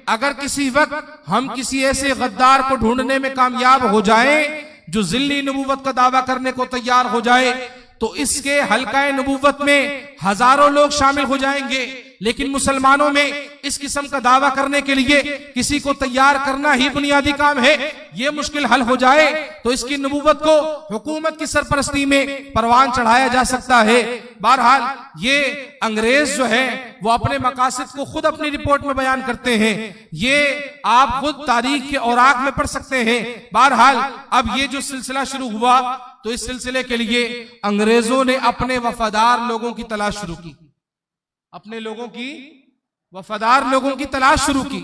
अगर किसी वक्त हम किसी ऐसे गद्दार को ढूंढने में कामयाब हो जाएं जो जिल्ली नबूवत का दावा करने को तैयार हो जाए, तो इसके हल्काए नबूवत में हजारों लोग शामिल हो जाएंगे। लेकिन मुसलमानों में इस किस्म का दावा करने के लिए किसी को तैयार करना ही बुनियादी काम है। यह मुश्किल हल हो जाए तो इसकी नबूवत को हुकूमत की सरपरस्ती में परवान चढ़ाया जा सकता है। बहरहाल ये अंग्रेज जो है वो अपने मकासद को खुद अपनी रिपोर्ट में बयान करते हैं। ये आप खुद तारीख के औराक में पढ़ सकते हैं। बहरहाल अब ये जो सिलसिला शुरू हुआ तो इस सिलसिले के लिए अंग्रेजों ने अपने वफादार लोगों की तलाश शुरू की, अपने लोगों की वफादार लोगों की तलाश शुरू की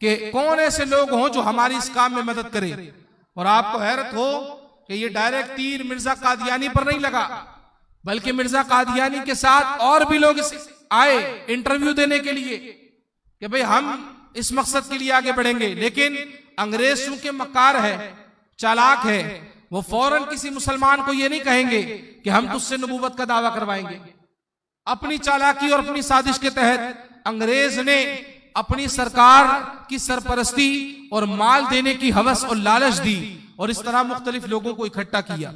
कि कौन ऐसे लोग हों जो हमारी इस काम में मदद करें। और आपको हैरत हो कि ये डायरेक्ट तीर मिर्जा कादियानी पर नहीं लगा, बल्कि मिर्जा कादियानी के साथ और भी लोग आए इंटरव्यू देने के लिए कि भाई हम इस मकसद के लिए आगे बढ़ेंगे। लेकिन अंग्रेज चूंकि मक्कार है, चालाक है, वो फौरन किसी मुसलमान को ये नहीं कहेंगे कि हम तुझसे नबूवत का दावा करवाएंगे। अपनी चालाकी और अपनी साजिश के तहत अंग्रेज ने अपनी सरकार की सरपरस्ती और माल देने की हवस और लालच दी और इस तरह मुख्तलिफ लोगों को इकट्ठा किया।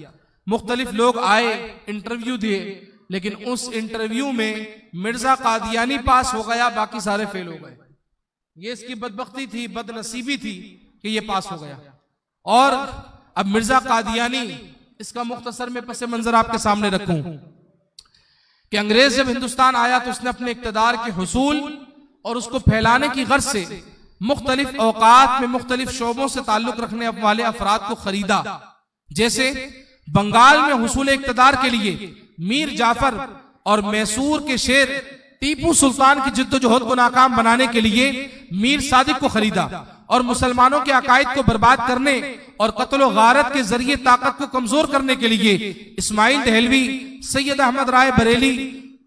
मुख्तलिफ लोग आए, इंटरव्यू दिए, लेकिन उस इंटरव्यू में मिर्जा कादियानी पास हो गया, बाकी सारे फेल हो गए। ये इसकी बदबख्ती थी, बदनसीबी थी कि ये पास हो गया। और अब मिर्जा कादियानी, इसका मुख्तसर में पस मंजर आपके सामने रखूं कि अंग्रेज जब हिंदुस्तान आया तो उसने अपने इक्तदार के हुसूल और उसको फैलाने की गर्ज से मुख्तलिफ औकात में मुख्तलिफ शोबों से ताल्लुक रखने वाले अफराद को खरीदा। जैसे बंगाल में हुसूल इक्तदार के लिए मीर जाफर और मैसूर के शेर टीपू सुल्तान की जिद्दोजहद को नाकाम बनाने के लिए मीर सादिक को खरीदा और मुसलमानों के अकायद को बर्बाद करने और कत्ल गारत के जरिए ताकत को कमजोर करने के लिए इस्माइल दहलवी, सैयद अहमद राय बरेली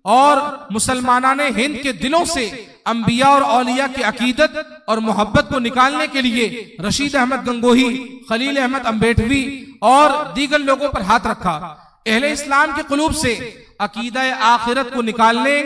और मुसलमानाने हिंद के दिलों से अंबिया और औलिया की अकीदत और मोहब्बत को निकालने के लिए रशीद अहमद गंगोही, खलील अहमद अम्बेडवी और दीगर लोगों पर हाथ रखा। अहले इस्लाम के कुलूब से अकीदा आखिरत को निकालने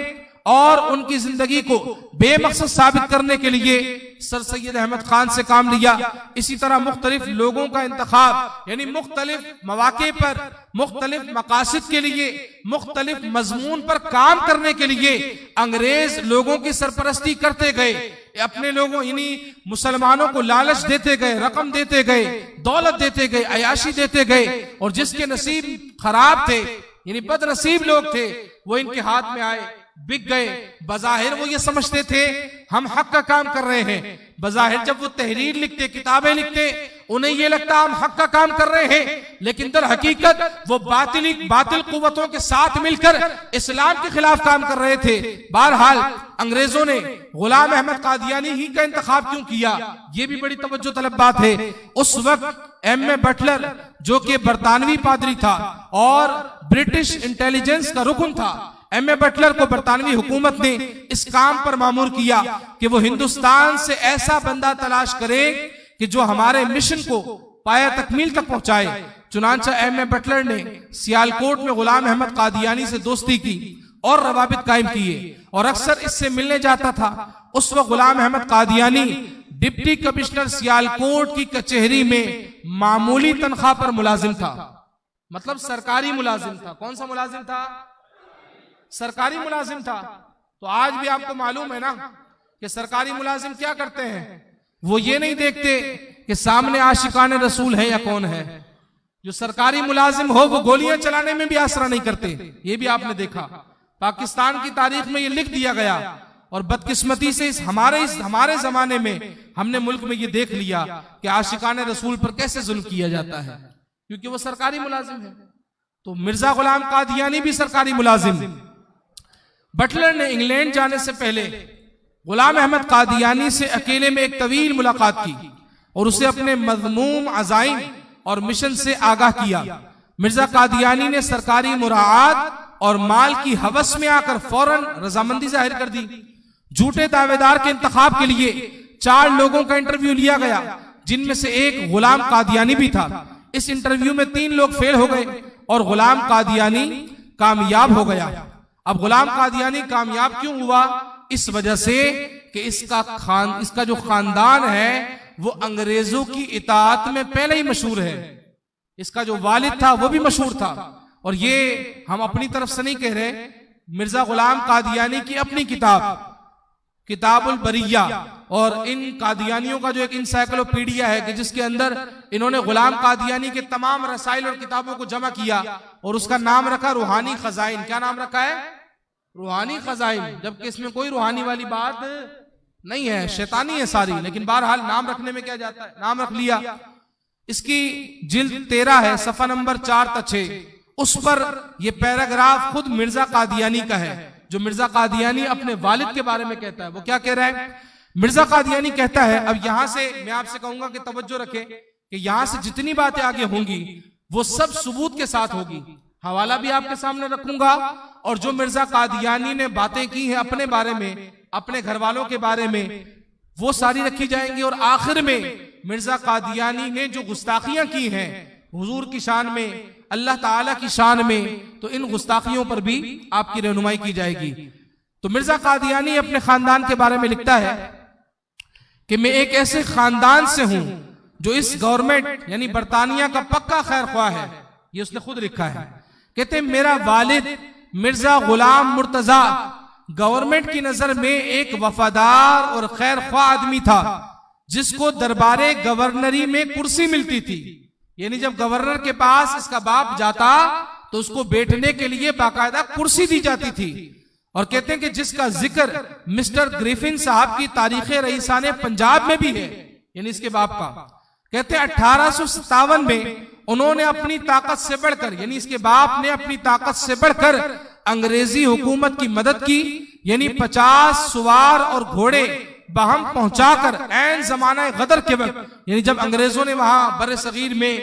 और उनकी जिंदगी को बेमकसद साबित करने के लिए सर सैयद अहमद खान से काम लिया। इसी तरह मुख्तलिफ लोगों का इंतखाब, यानी मुख्तलिफ मौके पर मुख्तलिफ मकासद के लिए मुख्तलिफ मजमून पर काम करने के लिए अंग्रेज लोगों की सरपरस्ती करते गए। अपने लोगों यानी मुसलमानों को लालच देते गए, रकम देते गए, दौलत देते गए, अयाशी देते गए, और जिसके नसीब खराब थे यानी बदनसीब लोग थे वो इनके हाथ में आए, बिक गए। बज़ाहिर वो ये समझते थे हम हक का काम कर रहे हैं। बज़ाहिर जब वो तहरीर लिखते, किताबें लिखते, उन्हें ये लगता हम हक का काम कर रहे हैं, लेकिन दर हकीकत वो बातिल कुव्वतों के साथ मिलकर इस्लाम के खिलाफ काम कर रहे थे। बहरहाल अंग्रेजों ने गुलाम अहमद कादियानी ही का इंतखाब क्यों किया, ये भी बड़ी तवज्जो तलब बात है। उस वक्त एम ए बटलर जो कि बरतानवी पादरी था और ब्रिटिश इंटेलिजेंस का रुकन था, एम ए बटलर को बरतानवी हुकूमत ने इस काम पर मामूर किया कि वो हिंदुस्तान से ऐसा बंदा तलाश करे कि जो हमारे मिशन को पाया तकमील तक पहुंचाए। चुनांचा एम ए बटलर ने सियालकोट में गुलाम अहमद कादियानी से दोस्ती की और रवाबित कायम किए और अक्सर इससे मिलने जाता था। उस वक्त गुलाम अहमद कादियानी डिप्टी कमिश्नर सियालकोट की कचहरी में मामूली तनख्वाह पर मुलाजिम था, मतलब सरकारी मुलाजिम था। कौन सा मुलाजिम था? सरकारी मुलाजिम था। तो आज भी आपको मालूम है ना कि सरकारी मुलाजिम क्या करते हैं, वो ये नहीं देखते कि सामने आशिकाने रसूल है या कौन है। जो सरकारी मुलाजिम हो वो गोलियां चलाने में भी आसरा नहीं करते। ये भी आपने देखा, पाकिस्तान की तारीख में ये लिख दिया गया और बदकिस्मती से हमारे जमाने में हमने मुल्क में ये देख लिया कि आशिकाने रसूल पर कैसे जुल्म किया जाता है, क्योंकि वो सरकारी मुलाजिम है। तो मिर्जा गुलाम कादियानी भी सरकारी मुलाजिम। बटलर ने इंग्लैंड जाने से पहले गुलाम अहमद कादियानी से अकेले में एक तवील मुलाकात की और उसे अपने मज़मूम अज़ाइम और मिशन से आगाह किया। मिर्जा कादियानी ने सरकारी मुराआत और माल की हवस में आकर फौरन रजामंदी जाहिर कर दी। झूठे दावेदार के इंतखाब के लिए 4 लोगों का इंटरव्यू लिया गया जिनमें से एक गुलाम कादियानी भी था। इस इंटरव्यू में 3 लोग फेल हो गए और गुलाम कादियानी कामयाब हो गया। अब गुलाम कादियानी कामयाब क्यों हुआ? इस वजह से कि इसका जो खानदान है वो अंग्रेजों की इताअत में पहले ही मशहूर है। इसका जो वालिद था वो भी मशहूर था। और ये हम अपनी तरफ से नहीं कह रहे, मिर्जा गुलाम कादियानी की अपनी किताबुल बरिया और इन कादियानियों का जो एक इंसाइक्लोपीडिया है कि जिसके अंदर इन्होंने गुलाम कादियानी के तमाम रसाइल और किताबों को जमा किया और उसका नाम रखा रूहानी खजाइन। क्या नाम रखा है? रूहानी खजाइन, जबकि इसमें कोई रूहानी वाली बात नहीं है, शैतानी है सारी, लेकिन बहरहाल नाम रखने में क्या जाता है, नाम रख लिया। इसकी जिल्द 13 है, सफा नंबर 4-6। उस पर यह पैराग्राफ खुद मिर्जा कादियानी का है, जो मिर्जा कादियानी अपने वालिद के बारे में कहता है। वो क्या कह रहा है? मिर्जा कादियानी कहता है, अब यहां से मैं आपसे कहूंगा कि तवज्जो रखें कि यहां से जितनी बातें आगे होंगी वो सब सबूत के साथ होगी। हवाला भी आपके सामने रखूंगा और जो मिर्जा कादियानी ने बातें की हैं अपने बारे में, अपने घर वालों के बारे में, वो सारी रखी जाएंगी। और आखिर में मिर्जा कादियानी ने जो गुस्ताखियां की हैं हुजूर की शान में, अल्लाह ताला की शान में, तो इन गुस्ताखियों पर भी आपकी रहनुमाई की जाएगी। तो मिर्जा कादियानी अपने खानदान के बारे में लिखता है कि मैं एक ऐसे खानदान से हूं जो इस गवर्नमेंट यानी बरतानिया का पक्का खैर ख्वाह है। ये उसने खुद लिखा है। कहते हैं मेरा वालिद मिर्जा गुलाम मुर्तजा गवर्नमेंट की नजर में एक वफादार और खैर ख्वाह आदमी था, जिसको दरबारे गवर्नरी में कुर्सी मिलती थी। यानी जब गवर्नर के पास इसका बाप जाता तो उसको बैठने के लिए बाकायदा कुर्सी दी जाती थी। और कहते हैं कि जिसका जिक्र मिस्टर ग्रिफिन साहब की तारीख रईसाने पंजाब में भी है, यानी इसके बाप का। कहते हैं 1857 में उन्होंने अपनी ताकत से बढ़कर, यानी इसके बाप ने अपनी ताकत से बढ़कर अंग्रेजी हुकूमत की मदद की, यानी 50 सवार और घोड़े बहम पहुंचाकर ऐन जमाना गदर के वक्त, यानी जब अंग्रेजों ने वहां बर्रे सगीर में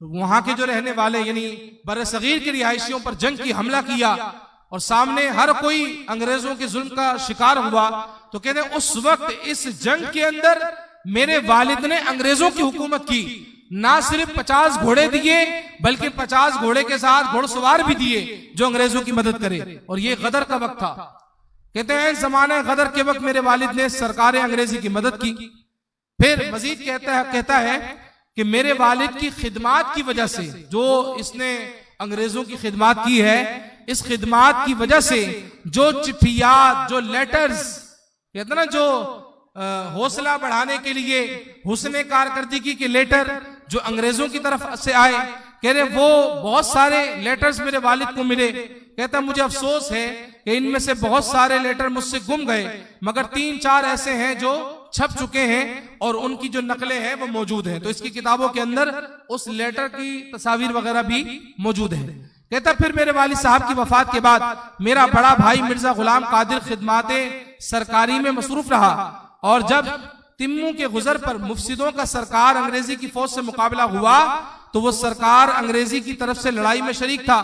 वहां के जो रहने वाले यानी बर्रे सगीर की रिहायशियों पर जंग की हमला किया और सामने हर कोई अंग्रेजों के जुल्म का शिकार हुआ, तो कहते हैं उस वक्त इस जंग के अंदर मेरे वालिद ने अंग्रेजों की हुकूमत की। ना सिर्फ 50 घोड़े दिए बल्कि 50 घोड़े के साथ घोड़सवार भी दिए जो अंग्रेजों की मदद करे। और ये गदर का वक्त था। कहते हैं जमाने गदर के वक्त मेरे वालिद ने सरकार अंग्रेजी की मदद की। फिर मजीद कहता है कि मेरे वालिद की खिदमात की वजह से, जो इसने अंग्रेजों की खिदमात की है, इस खिदमात की वजह से जो चिट्ठियात, जो लेटर्स, कहते ना जो हौसला बढ़ाने के लिए हुस्ने कारकर्दगी के लेटर जो अंग्रेजों की तरफ से आए, कह रहे वो बहुत सारे लेटर्स मेरे वालिद को मिले। कहता मुझे अफसोस है कि इनमें से बहुत सारे लेटर मुझसे गुम गए, मगर 3-4 ऐसे हैं जो छप चुके हैं और उनकी जो नकलें हैं वो मौजूद हैं। तो इसकी किताबों के अंदर उस लेटर की तस्वीर वगैरह भी मौजूद है। कहता फिर मेरे वालिद साहब की वफात के बाद मेरा बड़ा भाई मिर्जा गुलाम कादिर खिदमाते सरकारी में मसरूफ रहा, और जब तिम्मू के गुजर पर मुफसिदों का सरकार अंग्रेजी की फौज से मुकाबला हुआ तो वो सरकार अंग्रेजी की तरफ से लड़ाई में शरीक था।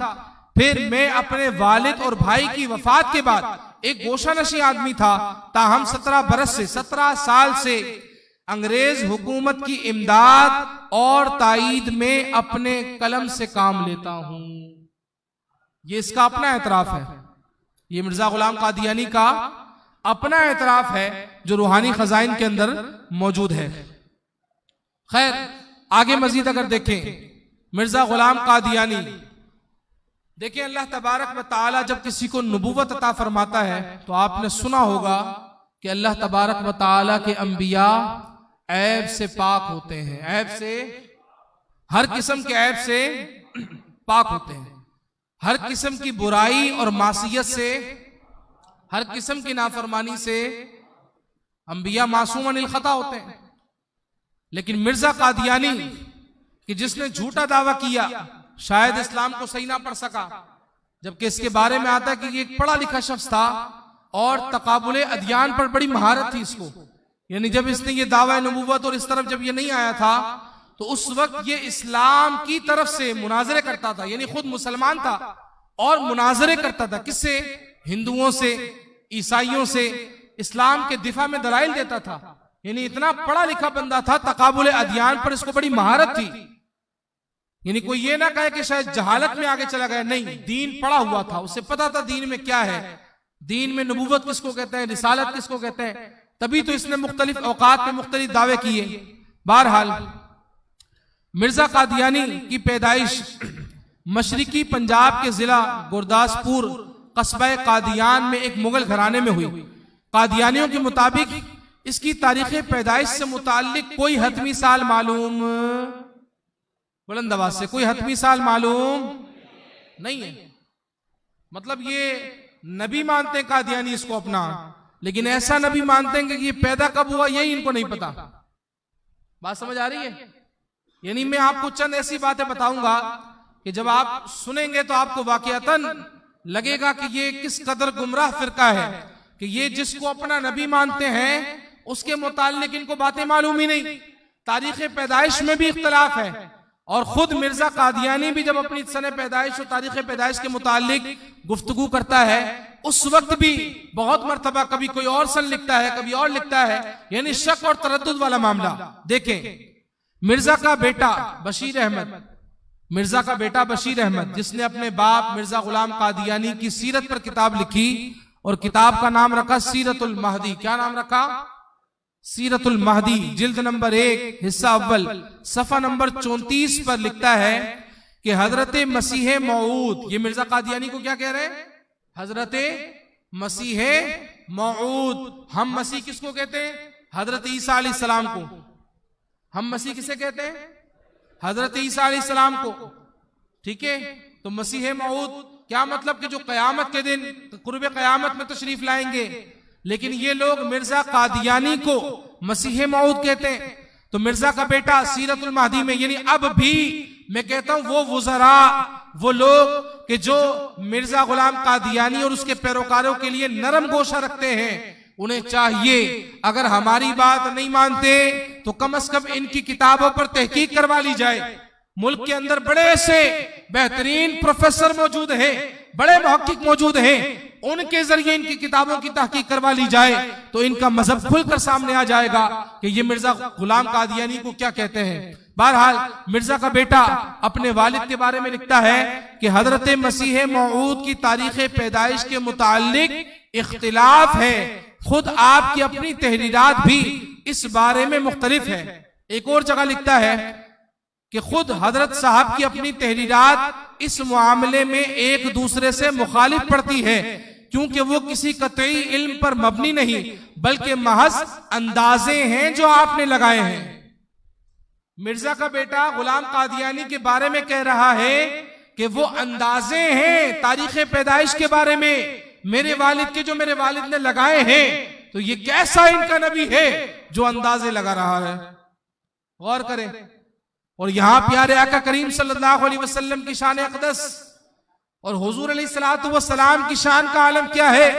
फिर मैं अपने वालिद और भाई की वफात के बाद एक गोशानशी आदमी था, ताहम 17 साल से अंग्रेज हुकूमत की इमदाद और ताईद में अपने कलम से काम लेता हूं। ये इसका अपना एतराफ है। ये मिर्जा गुलाम कादियानी का अपना एतराफ है जो रूहानी खजाइन के अंदर मौजूद है। खैर आगे मजीद अगर देखें मिर्जा गुलाम कादियानी, देखिए अल्लाह तबारक व तआला जब किसी को नबूवत अता फरमाता है तो आपने सुना होगा कि अल्लाह तबारक व तआला के अंबिया ऐब से पाक होते हैं, ऐब से, हर किस्म के ऐब से पाक होते हैं, हर किस्म की बुराई और मासियत से, हर किस्म की नाफरमानी से अंबिया मासूम अनिल खता होते हैं। लेकिन मिर्जा कादियानी कि जिसने झूठा दावा किया, शायद इस्लाम को सही ना पढ़ सका, जबकि इसके बारे में आता है कि ये एक पढ़ा लिखा शख्स था और तकाबुले अदियान पर बड़ी महारत थी इसको। यानी जब इसने ये दावा नबूवत और इस तरफ जब ये नहीं आया था तो उस वक्त ये इस्लाम की तरफ से मुनाजरे करता था, यानी खुद मुसलमान था और मुनाजरे करता था। किससे? हिंदुओं से, ईसाइयों से, इस्लाम के दिफा में दलाइल देता था। यानी इतना पढ़ा लिखा बंदा था, तकाबुल अदियान पर इसको बड़ी महारत थी। यानी कोई ये ना कहे कि शायद जहालत में आगे चला गया, नहीं, दीन पढ़ा हुआ था, उसे पता था दीन में क्या है, दीन में नबूवत किसको कहते हैं, रिसालत किसको कहते हैं, तभी तो इसने मुख्तलिफ औकात में मुख्तलिफ दावे किए। बहरहाल मिर्जा कादियानी की पैदाइश मशरिकी पंजाब के जिला गुरदासपुर कस्बा कादियान में एक मुगल घराने में हुई। कादियानियों के मुताबिक इसकी तारीख पैदाइश से मुताल्लिक कोई हतमी साल मालूम, बुलंद आवाज से, कोई हतमी साल मालूम नहीं है। मतलब ये नबी मानते हैं कादियानी इसको अपना, लेकिन ऐसा नबी मानते हैं कि ये पैदा कब हुआ यही इनको नहीं पता। बात समझ आ रही है? यानी मैं आपको चंद ऐसी बातें बताऊंगा कि जब आप सुनेंगे तो आपको वाकईतन लगेगा कि ये किस कदर गुमराह फिरका है कि ये जिसको अपना नबी मानते हैं उसके मुताल्लिक इनको बातें मालूम ही नहीं। तारीख पैदाइश में भी इख्तलाफ है, और खुद मिर्जा कादियानी भी जब अपनी सने पैदाइश और तारीख पैदाइश के मुताल्लिक गुफ्तगू करता है उस वक्त भी बहुत मर्तबा कभी कोई और सन लिखता है, कभी और लिखता है, यानी शक और तरद्दुद वाला मामला। देखें, मिर्जा का बेटा बशीर अहमद, मिर्जा का बेटा बशीर अहमद जिसने अपने बाप मिर्जा गुलाम कादियानी की सीरत पर किताब लिखी और किताब का नाम रखा सीरतुल महदी। क्या नाम रखा? सीरतुल महदी, जिल्द नंबर 1 हिस्सा अव्वल सफा नंबर 34 पर लिखता है कि हजरत मसीह मऊद, ये मिर्जा कादियानी को क्या कह रहे हैं? हजरत मसीह मऊद। हम मसीह किसको कहते हैं? हजरत ईसा अलैहिस्सलाम को। हम मसीह किसे कहते हैं? हजरत ईसा अलैहिस्सलाम को। ठीक है, तो मसीह मऊद क्या मतलब कि जो कयामत के दिन कुर्ब कयामत में तशरीफ लाएंगे, लेकिन ये लोग मिर्जा कादियानी को मसीह मऊद कहते हैं। तो मिर्जा का बेटा सीरतुल महदी में, यानी अब भी मैं कहता हूं वो वुज़रा, वो लोग कि जो मिर्जा गुलाम कादियानी और उसके पैरोकारों के लिए नरम गोशा रखते हैं, उन्हें चाहिए अगर हमारी बात नहीं मानते तो कम से कम इनकी किताबों पर तहकीक करवा ली जाए। मुल्क के अंदर बड़े से बेहतरीन प्रोफेसर मौजूद हैं, बड़े मुहक्किक मौजूद हैं, उनके जरिए इनकी किताबों की तहकीक करवा ली जाए तो इनका मजहब खुलकर सामने आ जाएगा कि ये मिर्जा गुलाम कादियानी को क्या कहते हैं। बहरहाल मिर्जा का बेटा अपने वालिद के बारे में लिखता है कि हजरत मसीह मऊद की तारीख पैदाइश के मुताल्लिक इख्तिलाफ है, खुद आपकी अपनी तहरीरात भी इस बारे में मुख्तलिफ है। एक और जगह लिखता है कि खुद हजरत साहब की अपनी तहरीरात इस मामले में एक दूसरे से मुखालिफ पड़ती है, क्योंकि वो किसी कतई इल्म पर मबनी नहीं बल्कि महज अंदाजे हैं जो आपने लगाए हैं। मिर्जा का बेटा गुलाम कादियानी के बारे में कह रहा है कि वो अंदाजे हैं तारीख पैदाइश के बारे में मेरे वालिद के, जो मेरे वालिद ने लगाए हैं। तो ये कैसा इनका नबी है जो अंदाजे लगा रहा है? गौर करें। और यहां प्यारे आका करीम सल्लल्लाहु अलैहि वसल्लम की शान अक़दस और हुजूर अलैहिस्सलातु वस्सलाम की शान का आलम क्या है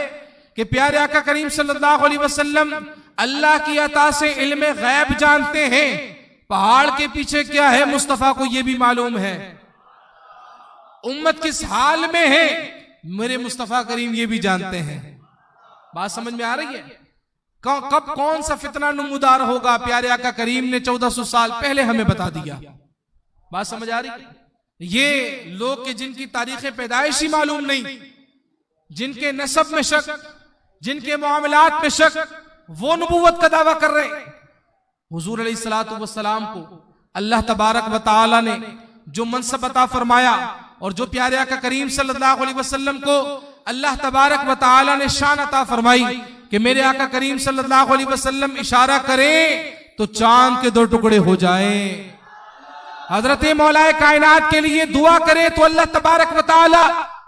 कि प्यारे आका करीम सल्लल्लाहु अलैहि वसल्लम अल्लाह की अता से इल्म गैब जानते हैं। पहाड़ के पीछे क्या है मुस्तफा को यह भी मालूम है, उम्मत किस हाल में है मेरे मुस्तफा करीम ये भी जानते हैं। बात समझ में आ रही है? कब कौन सा फितना नुमुदार होगा प्यारे आका करीम ने 1400 साल पहले हमें बता दिया। बात समझ आ रही है? ये लोग के जिनकी तारीख पैदाइश ही मालूम नहीं, जिनके नसब में शक, जिनके मामलात में शक, वो नबूवत का दावा कर रहे हैं। हुजूर अलैहिस्सलातु वस्सलाम को अल्लाह तबारक व तआला ने जो मनसब अता फरमाया और जो प्यारे आका करीम सल्लल्लाहु अलैहि वसल्लम को अल्लाह तबारक व तआला ने शान अता फरमाई कि मेरे आका करीम सल्लल्लाहु अलैहि वसल्लम इशारा करें तो चांद के 2 टुकड़े हो जाएं, हजरत मौलाए कायनात के लिए दुआ करे तो अल्लाह तबारक व तआला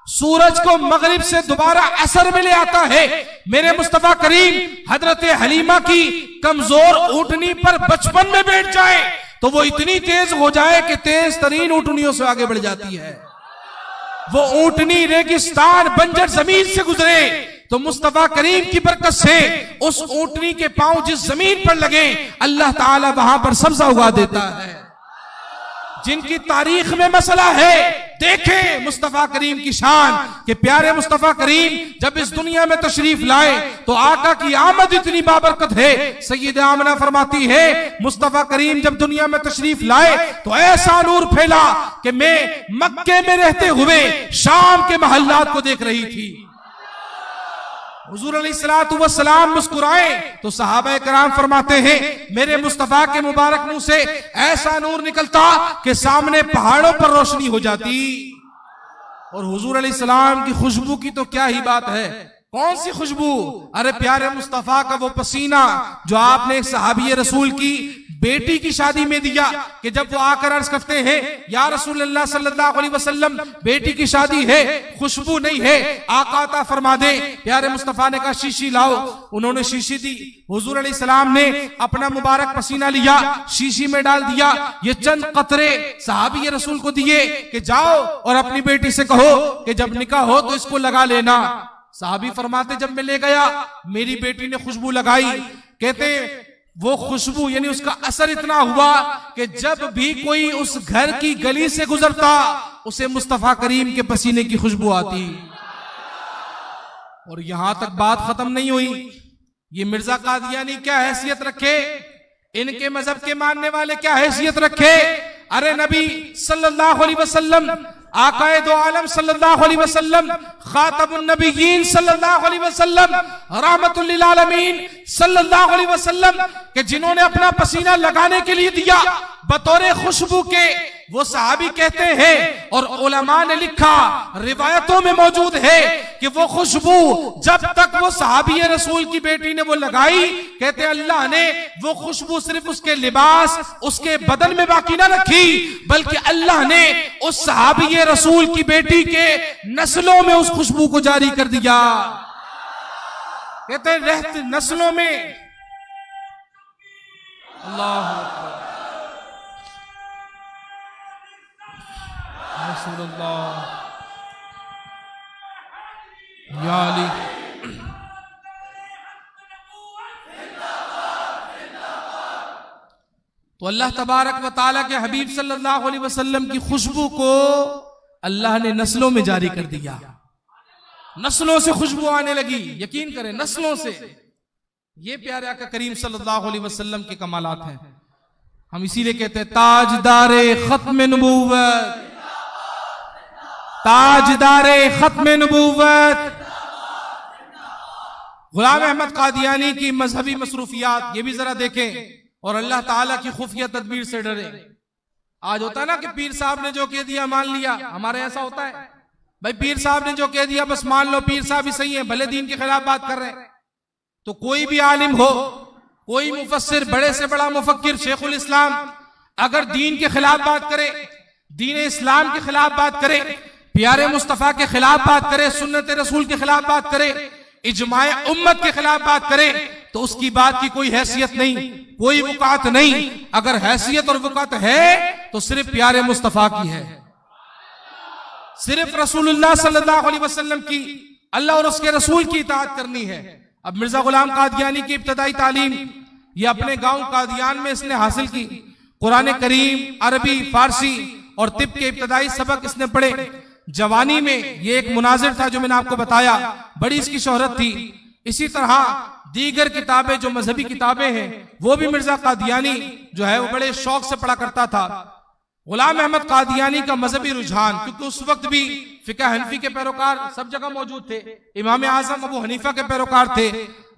सूरज को मगरिब से दोबारा असर में ले आता है। मेरे मुस्तफा करीम हजरत हलीमा की कमजोर ऊँटनी पर बचपन में बैठ जाए तो वो इतनी तेज हो जाए कि तेज तरीन ऊँटनियों से आगे बढ़ जाती है। वो ऊँटनी रेगिस्तान बंजर जमीन से गुजरे तो मुस्तफा करीम की बरकत से उस ऊँटनी के पांव जिस जमीन पर लगे अल्लाह ताला वहां पर सब्जा उगा देता है। जिनकी तारीख में मसला है देखें मुस्तफा करीम की शान कि प्यारे मुस्तफा करीम जब इस दुनिया में तशरीफ लाए तो आका की आमद इतनी बाबरकत है। सैयद आमना फरमाती है मुस्तफा करीम जब दुनिया में तशरीफ लाए तो ऐसा नूर फैला कि मैं मक्के में रहते हुए शाम के महल्लात को देख रही थी। हुजूर अलैहिस्सलातु वस्सलाम मुस्कुराए तो सहाबा कराम फरमाते हैं मेरे मुस्तफा के मुबारक मुंह से ऐसा नूर निकलता कि सामने पहाड़ों पर रोशनी हो जाती। और हुजूर अलैहिस्सलाम की खुशबू की तो क्या ही बात है। कौन सी खुशबू? अरे प्यारे मुस्तफा का वो पसीना जो आपने एक सहाबी रसूल की बेटी की शादी में दिया कि जब वो आकर अर्ज करते हैं या रसूलुल्लाह सल्लल्लाहु अलैहि वसल्लम बेटी की शादी है, खुशबू नहीं है, आका अता फरमा दे। प्यारे मुस्तफा ने कहा शीशी लाओ। उन्होंने शीशी दी। हुजूर अलैहि सलाम ने अपना मुबारक पसीना लिया, शीशी में डाल दिया। ये चंद कतरे सहाबी रसूल को दिए कि जाओ और अपनी बेटी से कहो कि जब निकाह हो तो इसको लगा लेना। साहबी फरमाते जब मैं ले गया मेरी बेटी ने खुशबू लगाई। कहते वो खुशबू यानी उसका असर इतना हुआ कि जब भी कोई उस घर की गली से गुजरता उसे मुस्तफा करीम के पसीने की खुशबू आती। और यहां तक बात खत्म नहीं हुई। ये मिर्जा कादियानी क्या हैसियत रखे, इनके मजहब के मानने वाले क्या हैसियत रखे। अरे नबी सल्लल्लाहु अलैहि वसल्लम, आकाए दो आलम सल्लल्लाहु अलैहि वसल्लम, खातमुन नबिय्यीन सल्लल्लाहु अलैहि वसल्लम, रहमतुल लिल आलमीन सल्लल्लाहु अलैहि वसल्लम के जिन्होंने अपना पसीना लगाने के लिए दिया बतौर खुशबू के, वो सहाबी कहते हैं और उलमा ने लिखा, रिवायतों में मौजूद है कि वो खुशबू जब तक वो सहाबी रसूल की बेटी ने वो लगाई, कहते अल्लाह ने वो खुशबू सिर्फ उसके लिबास उसके बदन में बाकी ना रखी, बल्कि अल्लाह ने उस सहाबी रसूल की बेटी के नस्लों में उस खुशबू को जारी कर दिया। कहते रहते नस्लों में। अल्लाह अकबर। या अली। तो अल्लाह तबारक व तआला के हबीब सल्लल्लाहु अलैहि वसल्लम की खुशबू को अल्लाह ने नस्लों में जारी कर दिया। नस्लों से खुशबू आने लगी। यकीन करें नस्लों से। ये प्यारे आका करीम सल्लल्लाहु अलैहि वसल्लम के कमालात हैं। हम इसीलिए कहते हैं ताजदारे खत्म नबूवत, ताजदारे खत्म नबूवत। गुलाम अहमद कादियानी की मजहबी मसरूफियात ये भी जरा देखें और अल्लाह ताला की खुफिया तदबीर से डरे। आज होता है ना कि पीर साहब ने जो कह दिया मान लिया। हमारे ऐसा होता है भाई, पीर साहब ने जो कह दिया बस मान लो, पीर साहब ही सही है, भले दीन के खिलाफ बात कर रहे हैं। तो कोई भी आलिम हो, कोई मुफस्सिर, बड़े से बड़ा मुफक्किर शेखुल इस्लाम अगर दीन के खिलाफ बात करे, दीन इस्लाम के खिलाफ बात करे, प्यारे मुस्तफा के खिलाफ बात करे, सुन्नत रसूल के खिलाफ बात करे, इजमाए उम्मत के खिलाफ बात करे, तो उसकी बात की कोई हैसियत नहीं, कोई वकात नहीं। अगर हैसियत और वकात है तो सिर्फ प्यारे मुस्तफा की है, सिर्फ रसूलुल्लाह सल्लल्लाहु अलैहि वसल्लम की, अल्लाह और उसके रसूल की इताअत करनी है। अब मिर्जा गुलाम कादियानी की इब्तदाई तालीम ये अपने गांव कादियान में इसने हासिल की। कुरान करीम, अरबी, फारसी और तिब के इब्तदाई सबक इसने पढ़े। जवानी में ये एक मुनाजिर था जो मैंने आपको बताया, बड़ी इसकी शोहरत थी। इसी तरह दीगर किताबें जो मजहबी किताबें हैं वो भी मिर्जा कादियानी जो है वो बड़े शौक से पढ़ा करता था। गुलाम अहमद कादियानी का मजहबी रुझान, क्योंकि उस वक्त भी फिक़ह हनफी के पैरोकार सब जगह मौजूद थे, इमाम आजम अबू हनीफा के पैरोकार थे,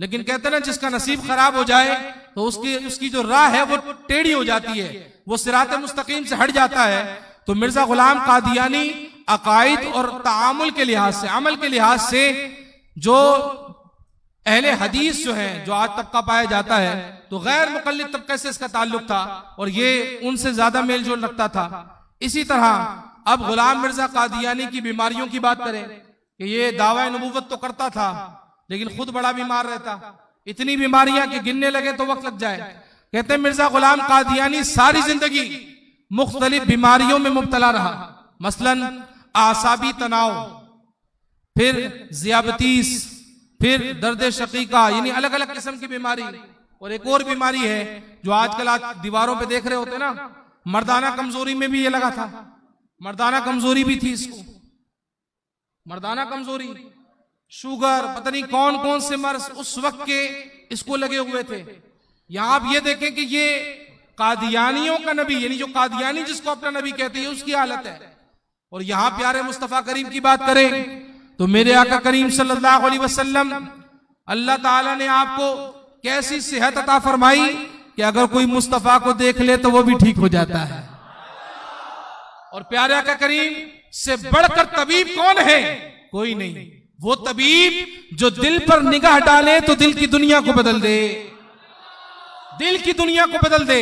लेकिन कहते ना जिसका नसीब खराब हो जाए तो उसकी जो राह है वो टेढ़ी हो जाती है, वो सिरात मुस्तकीम से हट जाता है। तो मिर्जा गुलाम कादियानी अकायद और तामुल के लिहाज से, अमल के लिहाज से जो अहले हदीस जो है, जो आज तबका पाया जाता है, तो गैर मुकल्लिद तबके से इसका ताल्लुक था और ये उनसे ज्यादा मेल जोल रखता था। इसी तरह अब गुलाम मिर्जा कादियानी की बीमारियों की बात करें कि ये दावा नबूवत तो करता था लेकिन खुद बड़ा बीमार रहता। इतनी बीमारियां कि गिनने लगे तो वक्त लग जाए। कहते हैं मिर्जा गुलाम कादियानी सारी जिंदगी मुख्तलिफ बीमारियों में मुब्तला रहा। मसलन आसाबी तनाव, फिर ज़ियाबतीस, फिर दर्द शकीका, यानी अलग अलग किस्म की बीमारी। और एक और बीमारी है जो आजकल दीवारों पे देख रहे होते ना, मर्दाना कमजोरी में भी ये लगा था। मर्दाना कमजोरी भी थी इसको, मर्दाना कमजोरी, शुगर, पता नहीं कौन कौन से मर्ज उस वक्त के इसको लगे हुए थे। यहां आप ये देखें कि ये कादियानियों का नबी, यानी जो कादियानी जिसको अपना नबी कहते हैं उसकी हालत है। और यहां प्यारे मुस्तफा करीम की बात करें तो मेरे आका करीम सल्लल्लाहु अलैहि वसल्लम, अल्लाह ताला ने आपको कैसी सेहत अता फरमाई कि अगर कोई मुस्तफा को देख ले तो वो भी ठीक हो जाता है। और प्यारे आका करीम से बढ़कर तबीब कौन है? कोई नहीं। वो तबीब जो दिल पर निगाह डाले तो दिल की दुनिया को बदल दे, दिल की दुनिया को बदल दे।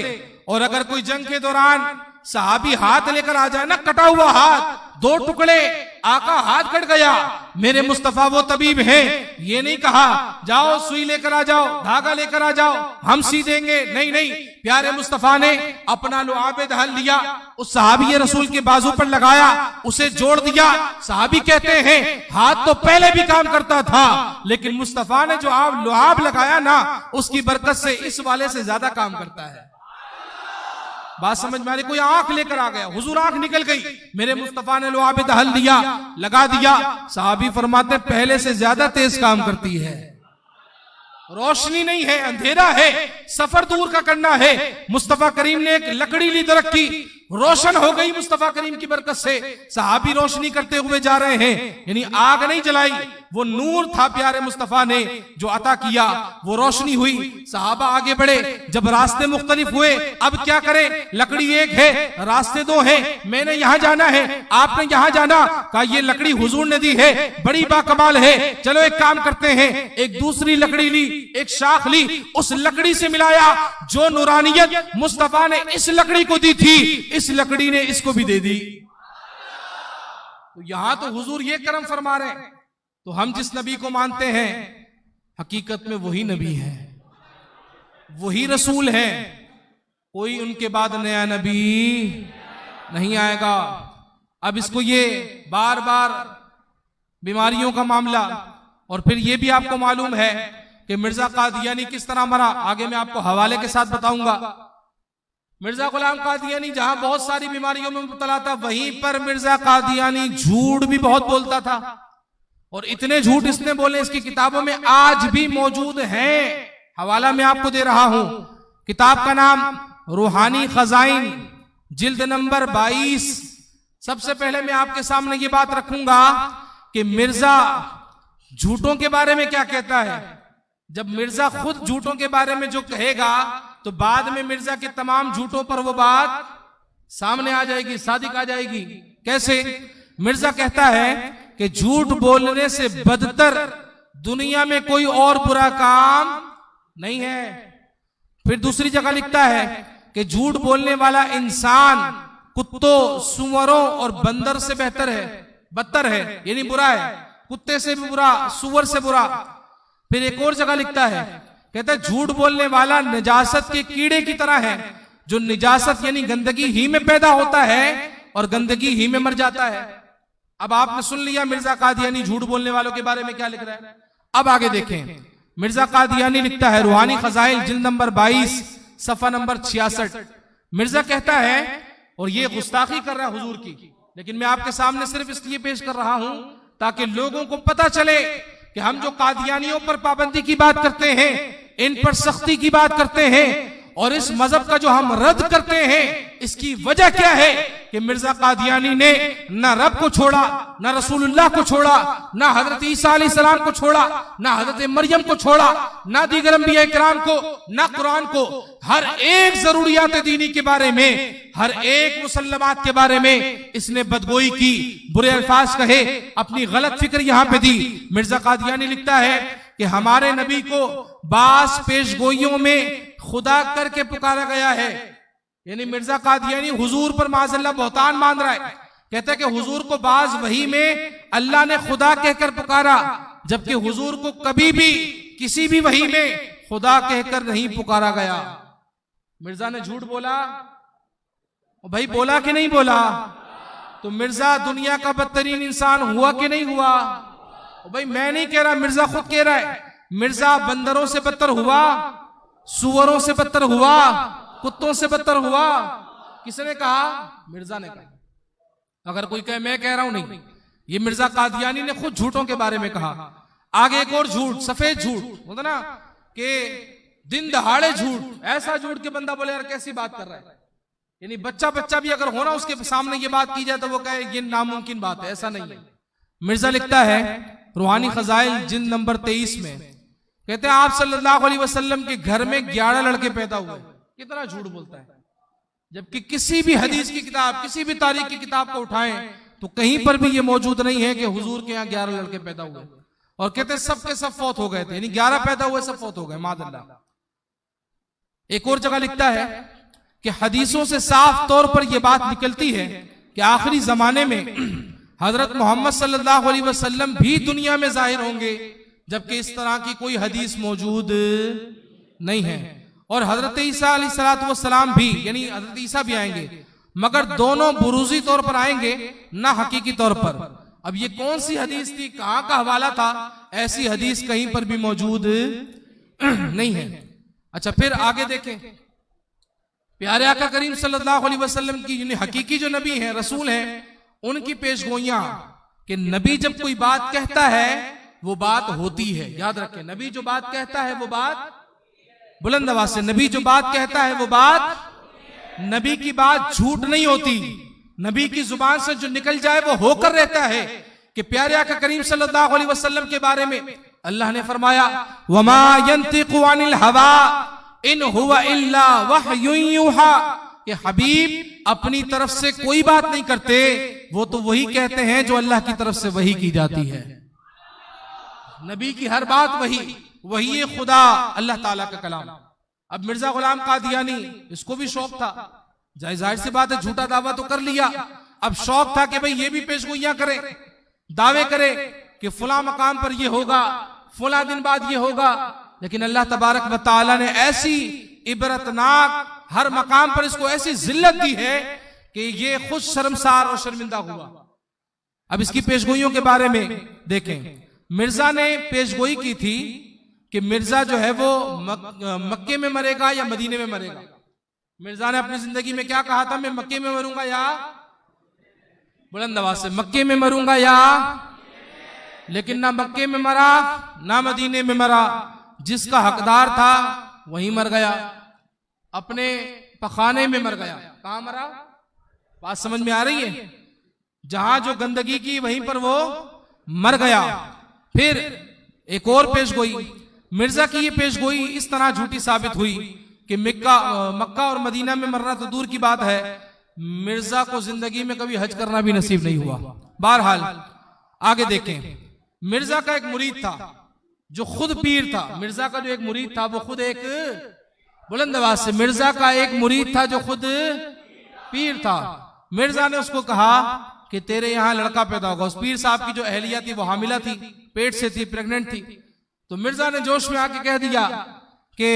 और अगर कोई जंग के दौरान सहाबी हाथ लेकर आ जाए ना, कटा हुआ हाथ, दो टुकड़े, आका हाथ कट गया, मेरे मुस्तफा वो तबीब हैं। ये नहीं कहा जाओ सुई लेकर आ जाओ, धागा लेकर आ जाओ, हम सी देंगे, नहीं नहीं, प्यारे मुस्तफा ने अपना लुआबे दहल लिया, उस सहाबी रसूल के बाजू पर लगाया, उसे जोड़ दिया। सहाबी कहते हैं हाथ तो पहले भी काम करता था, लेकिन मुस्तफा ने जो आप लुआब लगाया ना, उसकी बरकत से इस वाले से ज्यादा काम करता है। बात समझ में आ रही? कोई आंख लेकर आ गया, हुजूर आंख निकल गई, मेरे मुस्तफा ने लुआबे दहल दिया, लगा दिया। सहाबी फरमाते पहले से ज्यादा तेज काम करती है, रोशनी नहीं है, अंधेरा है, सफर दूर का करना है। मुस्तफा करीम ने एक लकड़ी ली दरख्त की, रोशन हो गई मुस्तफा करीम की बरकत से। सहाबी रोशनी करते हुए जा रहे हैं, यानी आग नहीं जलाई, वो नूर था प्यारे मुस्तफा ने जो अता किया, वो रोशनी हुई। सहाबा आगे बढ़े, जब रास्ते मुख्तलिफ हुए, अब क्या करें? लकड़ी एक है, रास्ते दो हैं, मैंने यहां जाना है, आपने यहां जाना। कहा ये लकड़ी हुजूर ने दी है, बड़ी बाकमाल है, चलो एक काम करते हैं, एक दूसरी लकड़ी ली, एक शाख ली, उस लकड़ी से मिलाया, जो नूरानियत मुस्तफा ने इस लकड़ी को दी थी, इस लकड़ी ने इसको भी दे दी। तो यहां तो हुजूर ये करम फरमा रहे हैं। तो हम जिस नबी को मानते हैं, हकीकत में वही नबी है, वही रसूल है, कोई उनके बाद नया नबी नहीं आएगा। अब इसको ये बार बार बीमारियों का मामला, और फिर ये भी आपको मालूम है कि मिर्जा कादियानी किस तरह मरा, आगे मैं आपको हवाले के साथ बताऊंगा। मिर्जा गुलाम कादियानी जहां बहुत सारी बीमारियों में मुब्तला था, वहीं पर मिर्जा कादियानी झूठ भी बहुत बोलता था। और इतने झूठ इसने बोले, इसकी किताबों में आज भी मौजूद हैं। हवाला मैं आपको दे रहा हूं, किताब का नाम रूहानी खजाइन, जिल्द नंबर 22। सबसे पहले मैं आपके सामने ये बात रखूंगा कि मिर्जा झूठों के बारे में क्या कहता है। जब मिर्जा खुद झूठों के बारे में जो कहेगा, तो बाद में मिर्जा के तमाम झूठों पर वो बात सामने आ जाएगी, सादिक आ जाएगी। कैसे? मिर्जा कहता है कि झूठ बोलने से बदतर दुनिया में कोई और बुरा काम नहीं है। फिर दूसरी जगह लिखता है कि झूठ बोलने वाला इंसान कुत्तों, सुअरों और बंदर से बेहतर है, बदतर है, यानी बुरा है, कुत्ते से भी बुरा, सुअर से बुरा। फिर एक और जगह लिखता है, कहता है झूठ बोलने वाला निजासत के कीड़े की तरह है, जो निजासत यानी गंदगी ही में पैदा होता है और गंदगी ही में मर जाता है। अब आपने सुन लिया मिर्जा कादियानी झूठ बोलने वालों के बारे में क्या लिख रहा है। अब आगे देखें, मिर्जा कादियानी लिखता है रूहानी खजाइल, जिल्द नंबर 22, सफा नंबर 66। मिर्जा कहता है, और ये गुस्ताखी कर रहा है हुजूर की, लेकिन मैं आपके सामने सिर्फ इसलिए पेश कर रहा हूं ताकि लोगों को पता चले कि हम जो कादियानियों पर पाबंदी की बात करते हैं, इन पर सख्ती की बात करते हैं, और इस मजहब का जो हम रद्द करते हैं, इसकी वजह क्या है कि मिर्जा कादियानी ने न रब को छोड़ा, न रसूलुल्लाह को छोड़ा, न हजरत ईसा अलैहिस्सलाम को छोड़ा, न हजरत मरियम को छोड़ा, न दीगर अंबिया किराम को, न कुरान को। हर एक जरूरियात दीनी के बारे में, हर एक मुसल्लमात के बारे में इसने बदगोई की, बुरे अल्फाज कहे, अपनी गलत फिक्र यहां पे दी। मिर्जा कादियानी लिखता है कि हमारे नबी को बास पेशगोइयों में खुदा करके पुकारा गया है। यानी मिर्जा कादियानी हुजूर पर माज़अल्लाह बहतान मान रहा है। कहता है कि हुजूर को बाज वही में अल्लाह ने खुदा कहकर पुकारा, जबकि हुजूर को कभी भी किसी भी वही में खुदा कहकर नहीं पुकारा गया। मिर्जा ने झूठ बोला, भाई बोला कि नहीं बोला? तो मिर्जा दुनिया का बदतरीन इंसान हुआ कि नहीं हुआ? भाई मैं नहीं कह रहा, मिर्जा खुद कह रहा है। मिर्जा बंदरों से बदतर हुआ, सुअरों से बदतर हुआ, कुत्तों से बदतर हुआ। किसने कहा? मिर्जा ने कहा। अगर कोई कहे मैं कह रहा हूं, नहीं, ये मिर्जा कादियानी ने खुद झूठों के बारे में कहा। आगे एक और झूठ, सफेद झूठ होता ना, कि दिन दहाड़े झूठ, ऐसा झूठ के बंदा बोले यार कैसी बात कर रहा है, यानी बच्चा भी अगर होना उसके सामने ये बात की जाए तो वो कहे ये नामुमकिन बात है, ऐसा नहीं है। मिर्जा लिखता है रूहानी खजाइल जिल्द नंबर 23 में, कहते हैं आप सल्लल्लाहु अलैहि वसल्लम के घर में 11 लड़के पैदा हुए। कितना झूठ बोलता है, जबकि किसी भी हदीस की किताब, किसी भी तारीख की किताब को उठाएं तो कहीं पर भी ये मौजूद नहीं है कि हुजूर के यहाँ 11 लड़के पैदा हुए। और कहते सब के सब फौत हो गए थे, यानी 11 पैदा हुए सब फौत हो गए, मादल्ला। एक और जगह लिखता है कि हदीसों से साफ तौर पर यह बात निकलती है कि आखिरी जमाने में हजरत मोहम्मद सल्लल्लाहु अलैहि वसल्लम भी दुनिया में जाहिर होंगे, जबकि इस तरह की कोई हदीस मौजूद नहीं है। और हजरत ईसा अलैहिस्सलाम भी, यानी हजरत ईसा भी आएंगे, मगर दोनों बुरूजी तौर पर आएंगे, ना हकीकी तौर पर। अब ये कौन सी हदीस थी, कहां का हवाला था, ऐसी हदीस कहीं पर भी मौजूद नहीं है। अच्छा, फिर आगे देखें, प्यारे आका करीम सल्लल्लाहु अलैहि वसल्लम की यानी हकीकी जो नबी हैं, रसूल हैं, उनकी पेशगोइयां कि नबी जब कोई बात कहता है वो बात होती है। याद रखें, नबी जो बात कहता है वो बात, बुलंद आवाज से, नबी जो बात कहता है वो बात, नबी की बात झूठ नहीं होती, नबी की जुबान से जो निकल जाए वो होकर रहता है। कि प्यारे आका करीम सल्लल्लाहु अलैहि वसल्लम के बारे में अल्लाह ने फरमाया, वमा यंतिकु अनिल हवा इन हुवा इल्ला वहयुन यूहा, कि हबीब अपनी तरफ से कोई बात नहीं करते, वो तो वही कहते हैं जो अल्लाह की तरफ से वही की जाती है। नबी की हर बात वही खुदा, अल्लाह ताला का कलाम। अब मिर्जा गुलाम कादियानी, इसको भी शौक था, जाहिर सी बात है, झूठा दावा तो कर लिया, अब शौक था कि भाई ये भी पेशगोइयां करे, दावे करे कि फुला मकाम पर ये होगा, फुला दिन बाद ये होगा। लेकिन अल्लाह तबारक व तआला ने ऐसी इबरतनाक हर मकाम पर इसको ऐसी जिल्लत दी है कि ये खुद शर्मसार और शर्मिंदा हुआ। अब इसकी पेशगोइयों के बारे में देखें, मिर्जा ने पेशगोई की थी कि मिर्जा जो है वो मक्के में मरेगा या मदीने में मरेगा। मिर्जा ने अपनी जिंदगी में क्या कहा था, मैं मक्के में मरूंगा या, बुलंद आवाज से, मक्के में मरूंगा या, लेकिन ना मक्के में मरा ना मदीने में मरा, जिसका हकदार था वहीं मर गया, अपने पखाने में मर गया। कहां मरा, बात समझ में आ रही है, जहां जो गंदगी की वहीं पर वो मर गया। फिर एक और पेशगोई, मिर्जा की ये पेशगोई इस तरह झूठी साबित हुई कि मक्का और मदीना में मरना तो दूर की बात है, मिर्जा को जिंदगी में कभी हज करना भी नसीब नहीं हुआ। बहरहाल आगे देखें, मिर्जा का एक मुरीद था जो खुद पीर था। मिर्जा का जो एक मुरीद था वो खुद एक, बुलंद आवाज से, मिर्जा का एक मुरीद था जो खुद पीर था। मिर्जा ने उसको कहा कि तेरे यहाँ लड़का पैदा होगा। उस पीर साहब की जो अहलिया थी वो हामिला थी, पेट से थी, प्रेग्नेंट थी। तो मिर्जा ने जोश में आके कह दिया कि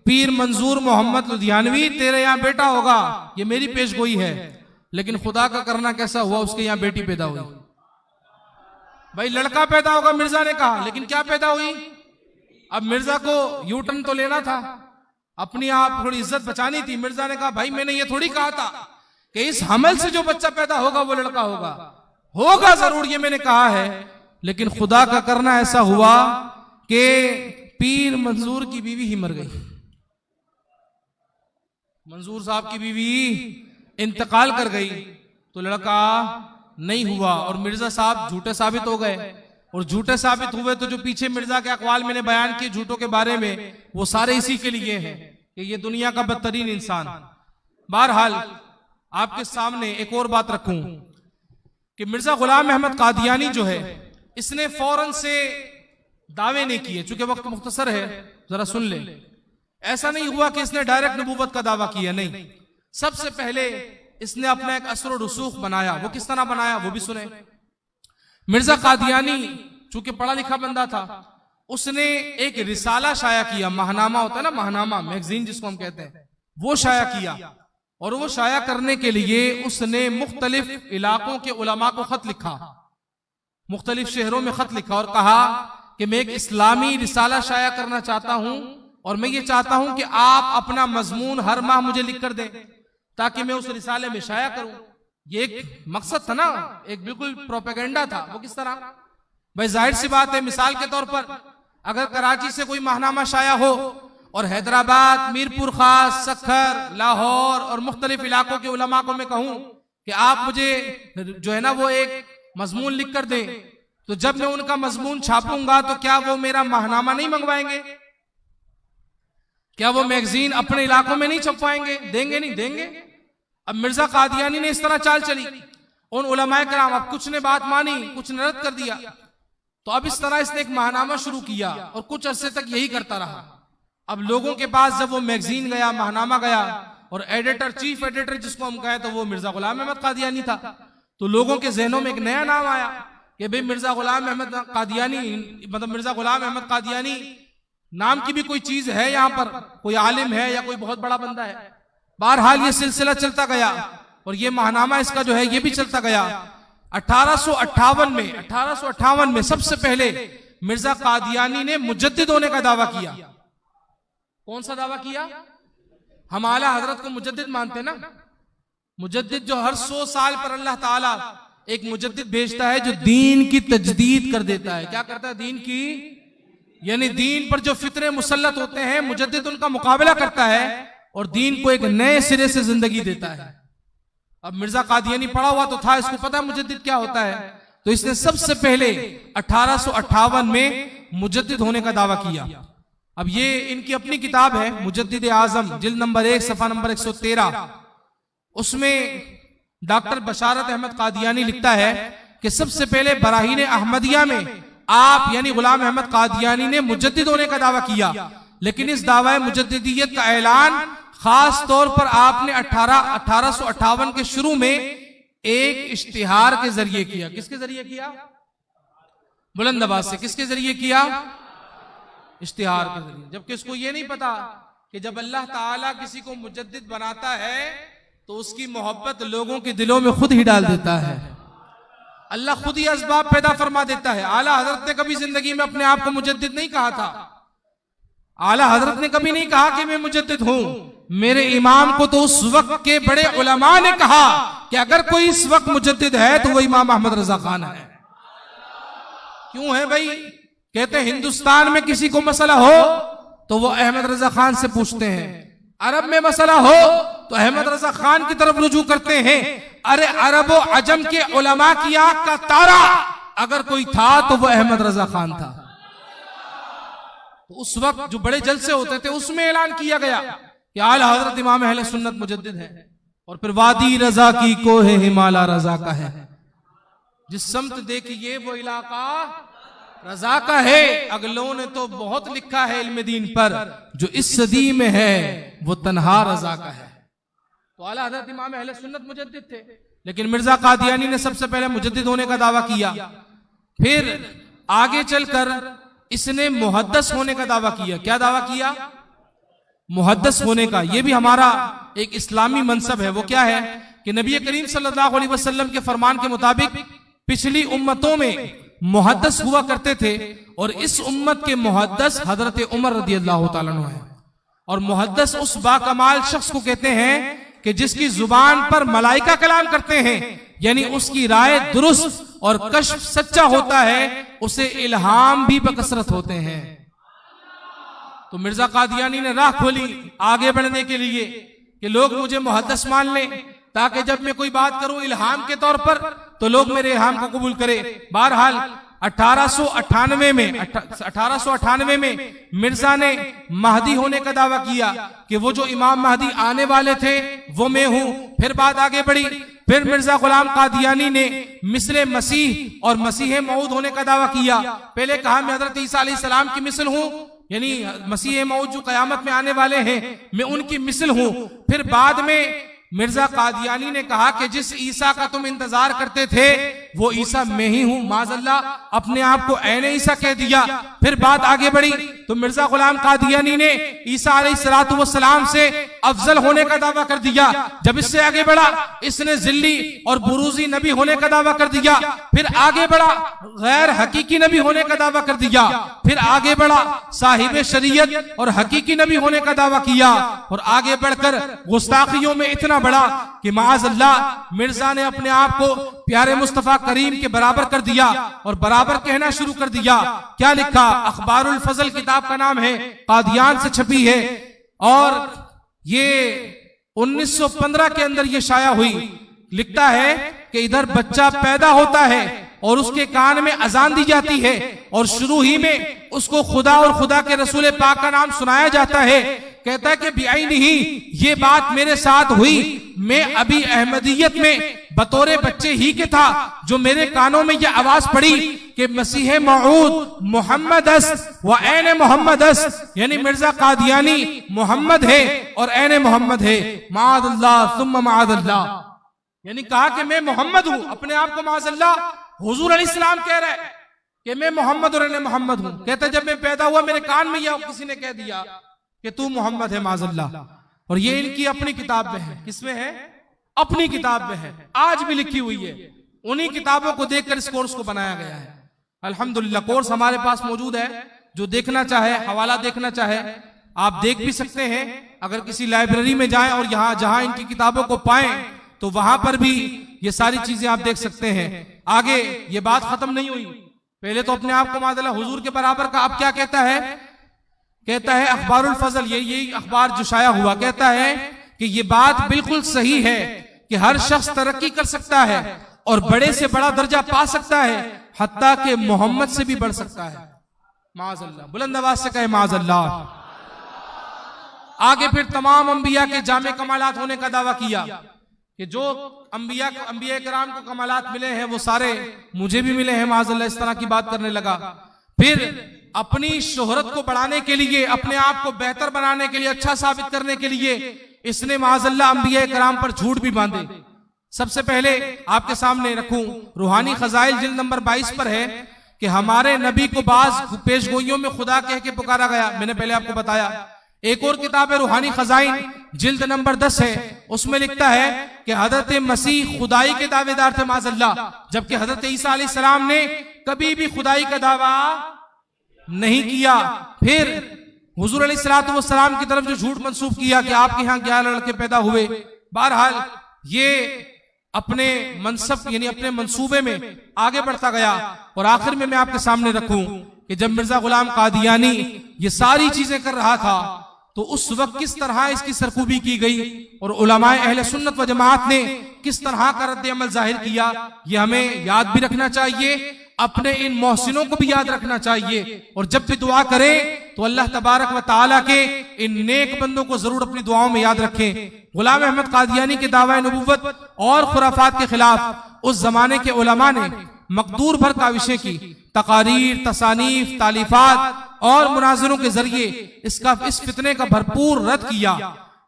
पीर मंजूर मोहम्मद लुधियानवी, तेरे यहाँ बेटा होगा, ये मेरी पेशगोई है। लेकिन खुदा का करना कैसा हुआ, उसके यहाँ बेटी पैदा हुई। भाई लड़का पैदा होगा मिर्जा ने कहा, लेकिन क्या पैदा हुई। अब मिर्जा को यू टर्न तो लेना था, अपनी आप थोड़ी इज्जत बचानी थी। मिर्जा ने कहा भाई मैंने ये थोड़ी कहा था कि इस हमल से जो बच्चा पैदा होगा वो लड़का होगा जरूर, ये मैंने कहा है। लेकिन खुदा का करना ऐसा हुआ कि पीर मंजूर की बीवी ही मर गई। मंजूर साहब की बीवी इंतकाल कर गई तो लड़का नहीं हुआ और मिर्जा साहब झूठे साबित हो गए। और झूठे साबित हुए तो जो पीछे मिर्जा के अकवाल मैंने बयान किए झूठों के बारे में, वो सारे इसी के लिए हैं कि ये दुनिया का बदतरीन इंसान। बहरहाल आपके सामने एक और बात रखूं कि मिर्जा गुलाम अहमद कादियानी जो है, इसने फौरन से दावे नहीं किए। चूंकि वक्त मुख्तसर है, जरा सुन ले। ऐसा नहीं हुआ कि इसने डायरेक्ट नबूवत का दावा किया, नहीं। सबसे पहले इसने अपना एक असर और रसूख बनाया। वो किस तरह बनाया वो भी सुने। मिर्जा कादियानी चूंकि पढ़ा लिखा बंदा था, उसने एक रिसाला शाया किया। माहनामा होता है ना, माहनामा मैगजीन जिसको हम कहते हैं, वो शाया किया। और वो शाया करने के लिए उसने मुख्तलिफ इलाकों के उलमा को खत लिखा, मुख्तलिफ शहरों में खत लिखा और कहा कि मैं एक इस्लामी रिसाला शाया करना चाहता हूं और मैं ये चाहता हूं कि आप अपना मजमून हर माह मुझे लिख कर दें ताकि मैं उस रिसाले में शाया करूं। ये एक मकसद था ना, एक बिल्कुल प्रोपेगेंडा था। वो किस तरह? भाई जाहिर सी बात है, मिसाल के तौर पर अगर कराची से कोई माहनामा शाया हो और हैदराबाद, मीरपुर खास, सखर, लाहौर और मुख्तलिफ इलाकों के उलमा को मैं कहूं कि आप मुझे जो है ना वो एक मजमून लिख कर दें, तो जब मैं उनका मजमून छापूंगा तो क्या वो मेरा माहनामा नहीं मंगवाएंगे? क्या वो मैगजीन अपने इलाकों में नहीं छपवाएंगे? देंगे नहीं देंगे? अब मिर्जा कादियानी ने इस तरह चाल चली, उन उलमाए कराम, अब कुछ ने बात मानी, कुछ ने रद्द कर दिया, तो अब इस तरह इसने एक माहनामा शुरू किया और कुछ अरसे तक यही करता रहा। अब लोगों के पास जब वो मैगजीन गया, माहनामा गया, और एडिटर, चीफ एडिटर जिसको हम कहें तो वो मिर्जा गुलाम अहमद कादियानी था, तो लोगों के जहनों में एक नया नाम आया कि भाई मिर्जा गुलाम अहमद कादियानी, मतलब मिर्जा गुलाम अहमद कादियानी नाम की भी कोई चीज है यहाँ पर, कोई आलिम है या कोई बहुत बड़ा बंदा है। बहरहाल ये सिलसिला चलता गया और ये माहनामा इसका जो है ये भी चलता गया। 1858 में सबसे पहले मिर्जा कादियानी ने मुजद्दिद होने का दावा किया। कौन सा दावा किया? हम आला हजरत को मुजद्दिद मानते ना। मुजद्दिद जो हर 100 साल पर अल्लाह ताला एक मुजद्दिद भेजता है जो दीन की तजदीद कर देता है। क्या करता है? दीन की, यानी दीन पर जो फितरे मुसल्लत होते हैं, मुजद्दिद उनका मुकाबला करता है और दीन को एक नए सिरे से जिंदगी देता है। अब मिर्जा कादियानी पढ़ा हुआ तो था, इसको पता मुजद्दिद क्या होता है, तो इसने सबसे पहले 1858 में मुजद्दिद होने का दावा किया। अब ये इनकी अपनी किताब है मुजद्दिद आजम, जिल्द नंबर 1, सफा नंबर 113। उसमें डॉक्टर बशारत अहमद कादियानी लिखता है कि सबसे पहले बराहीन अहमदिया में आप यानी गुलाम अहमद कादियानी ने मुजद्दिद होने का दावा किया, लेकिन इस दावा मुजद्दिदियत का ऐलान खास तौर पर आपने 1858 के शुरू में एक इश्तिहार के जरिए किया। किसके जरिए किया? बुलंद आवाज से, किसके जरिए किया? इश्तिहार के जरिए। जबकि इसको ये नहीं पता कि जब अल्लाह ताला किसी को मुजद्दिद बनाता है तो उसकी मोहब्बत लोगों के दिलों में खुद ही डाल देता है। अल्लाह खुद ही असबाब पैदा फरमा देता है। आला हजरत ने कभी जिंदगी में अपने आप को मुजद्दिद नहीं कहा था। आला हजरत ने कभी नहीं कहा कि मैं मुजद्दिद हूं। मेरे इमाम को तो उस वक्त के बड़े उलमा ने कहा कि अगर कोई इस वक्त मुजद्दिद है तो वो इमाम अहमद रजा खान है। क्यों है भाई? कहते हैं हिंदुस्तान में किसी को मसला हो तो वो अहमद रजा खान से पूछते हैं, अरब में मसला हो तो अहमद रजा खान की तरफ रुजू करते हैं। अरे अरब और अजम के उलमा की आंख का तारा अगर कोई था तो वो अहमद रजा खान था। तो उस वक्त जो बड़े जलसे होते थे उसमें ऐलान किया गया कि आला हजरत इमाम अहले सुन्नत मुजद्दिद है। और फिर वादी रजा की कोहे हिमाला रजा का है, जिस समत देखिए वो इलाका रजा का है। अगलों ने तो बहुत लिखा है इल्म दीन पर, जो इस सदी में है वो तन्हा रजा का है। तो आला हजरत इमाम अहले सुन्नत मुजद्दिद थे, लेकिन मिर्जा कादियानी ने सबसे पहले मुजद्दिद होने का दावा किया। फिर आगे चलकर इसने मुहद्दस होने का दावा किया। क्या दावा किया? मुहद्दस होने का। यह भी हमारा एक इस्लामी मनसब है। वो क्या है कि नबी करीम सल्लल्लाहु अलैहि वसल्लम के फरमान के मुताबिक पिछली उम्मतों में मुहद्दस हुआ करते थे और इस उम्मत के मुहद्दस हजरत उमर रदियल्लाहु ताला अन्हु है। और मुहद्दस उस बाकमाल शख्स को कहते हैं कि जिसकी जुबान पर मलाइका कलाम करते हैं, यानी उसकी राय दुरुस्त और कश्फ सच्चा होता है, उसे इल्हाम भी बकसरत होते हैं। तो मिर्जा कादियानी ने राह खोली आगे बढ़ने के लिए कि लोग मुझे मुहद्दस मान लें, ताकि जब मैं कोई बात करूं इल्हाम के तौर पर तो लोग मेरे इल्हाम को कबूल करें। बहरहाल 1898 में मिर्जा ने महदी होने का दावा किया कि वो जो इमाम महदी आने वाले थे वो मैं हूं। फिर बात आगे बढ़ी, फिर मिर्जा गुलाम कादियानी ने मिस्ल मसीह और मसीह मऊद होने का दावा किया। पहले कहा मैं हजरत ईसा अलैहिस्सलाम की मिसल हूं, यानी मसीह मऊद जो कयामत में आने वाले हैं मैं उनकी मिसल हूं। फिर बाद में मिर्जा कादियानी ने कहा कि जिस ईसा का तुम इंतजार करते थे वो ईसा मैं ही हूं, माज़अल्लाह अपने आप को ऐने ईसा कह दिया। फिर बात आगे बढ़ी तो मिर्जा गुलाम कादियानी ने ईसा अलैहिस्सलातु वस्सलाम से अफजल होने का दावा कर दिया। जब इससे आगे बढ़ा इसने जिल्ली और बुरूजी नबी होने का दावा कर दिया। फिर आगे बढ़ा गैर हकीकी नबी होने का दावा कर दिया। फिर आगे बढ़ा साहिब शरीयत और हकीकी नबी होने का दावा किया। और आगे बढ़कर गुस्ताखियों में इतना बड़ा कि माअज़ल्लाह मिर्जा ने अपने आप को प्यारे मुस्तफा करीम के बराबर कर दिया और बराबर कहना शुरू कर दिया। क्या लिखा? अखबारुल फजल किताब का नाम है, कादियान से छपी है और ये 1915 के अंदर ये शाया हुई। लिखता है कि इधर बच्चा पैदा होता है और उसके कान में अजान दी जाती है और शुरू ही में उसको खुदा और खुदा के रसूल पाक का नाम सुनाया जाता है। कहता है कि बिआईनी ही ये बात मेरे साथ हुई, मैं अभी अहमदियत में बतौरे बच्चे ही के था जो मेरे कानों में ये आवाज पड़ी कि मसीह मऊद मोहम्मद व ऐन मोहम्मद, यानी मिर्जा कादियानी मोहम्मद है और ऐन मोहम्मद है। माअल्लाह सुम्मा माअल्लाह, यानी कहा कि मैं मोहम्मद हूं, अपने आप को माअल्लाह हुजूर अलैहिस्सलाम कह रहे हैं कि मैं मोहम्मद और ऐन मोहम्मद हूं। कहता जब मैं पैदा हुआ मेरे कान में यह किसी ने कह दिया कि तू मोहम्मद है माअल्लाह। और ये इनकी अपनी किताब में है। किसमें है? अपनी किताब में है, आज भी लिखी हुई है। उन्हीं किताबों को देखकर इस कोर्स को बनाया गया है। अल्हम्दुलिल्लाह कोर्स हमारे पास मौजूद है, जो देखना चाहे, हवाला देखना चाहे आप देख भी सकते हैं। अगर किसी लाइब्रेरी में जाएं और यहाँ जहां इनकी किताबों को पाएं तो वहां पर भी ये सारी चीजें आप देख सकते हैं। आगे ये बात खत्म नहीं हुई, पहले तो अपने आप को माज़अल्लाह हुजूर के बराबर का, अब क्या कहता है? कहता है अखबारुल फजल, यही अखबार जो शाया हुआ, कहता है कि ये बात बिल्कुल सही है कि हर शख्स तरक्की कर सकता है और बड़े से बड़ा दर्जा पा सकता है, हत्ता कि मोहम्मद से भी बढ़ सकता है। माज़अल्लाह, बुलंद आवाज से कहे माज़अल्लाह। आगे फिर तमाम अंबिया के जामे कमालात होने का दावा किया कि जो अंबिया कराम को कमालात मिले हैं वो सारे मुझे भी मिले हैं। माज़अल्लाह इस तरह की बात करने लगा। फिर अपनी शोहरत को बढ़ाने के लिए, अपने आप को बेहतर बनाने के लिए, अच्छा साबित करने के लिए इसने माज़अल्लाह अंबिया कराम पर झूठ भी बांधे। सबसे पहले आपके सामने रखूं, रूहानी खजाइल जिल्द नंबर 22 पर है कि हमारे नबी को बाज पेशगोइयों में खुदा कह के पुकारा गया। मैंने पहले आपको बताया। एक और किताब है रूहानी खजाइन जिल्द नंबर 10 है, उसमें लिखता है कि हजरत मसीह खुदाई के दावेदार थे माज़अल्लाह, जबकि हजरत ईसा अलैहिस्सलाम ने कभी भी खुदाई का दावा नहीं किया। फिर हुजूर अलैहिस्सलातु वस्सलाम की तरफ जो झूठ मंसूब किया कि आपके यहाँ 11 लड़के पैदा हुए। बहरहाल ये अपने मनसब यानी अपने मंसूबे में आगे बढ़ता गया और आखिर में मैं आपके सामने रखूं कि जब मिर्जा गुलाम कादियानी ये सारी चीजें कर रहा था तो उस वक्त किस तरह इसकी सरकूबी की गई और उलमाए अहले सुन्नत व जमात ने किस तरह का रद्द अमल जाहिर किया, ये हमें याद भी रखना चाहिए, अपने इन मोहसिनों को भी याद रखना चाहिए। और जब भी दुआ करें तो अल्लाह तबारक व तआला के इन नेक बंदों को जरूर अपनी दुआओं में याद रखें। गुलाम अहमद कादियानी के दावा नबुव्वत और खुराफात के खिलाफ उस जमाने के उलमा ने मकदूर भर काविशें की, तकारीर, तसानीफ, तालीफात और मुनाजरों के जरिए इस फितने का भरपूर रद्द किया।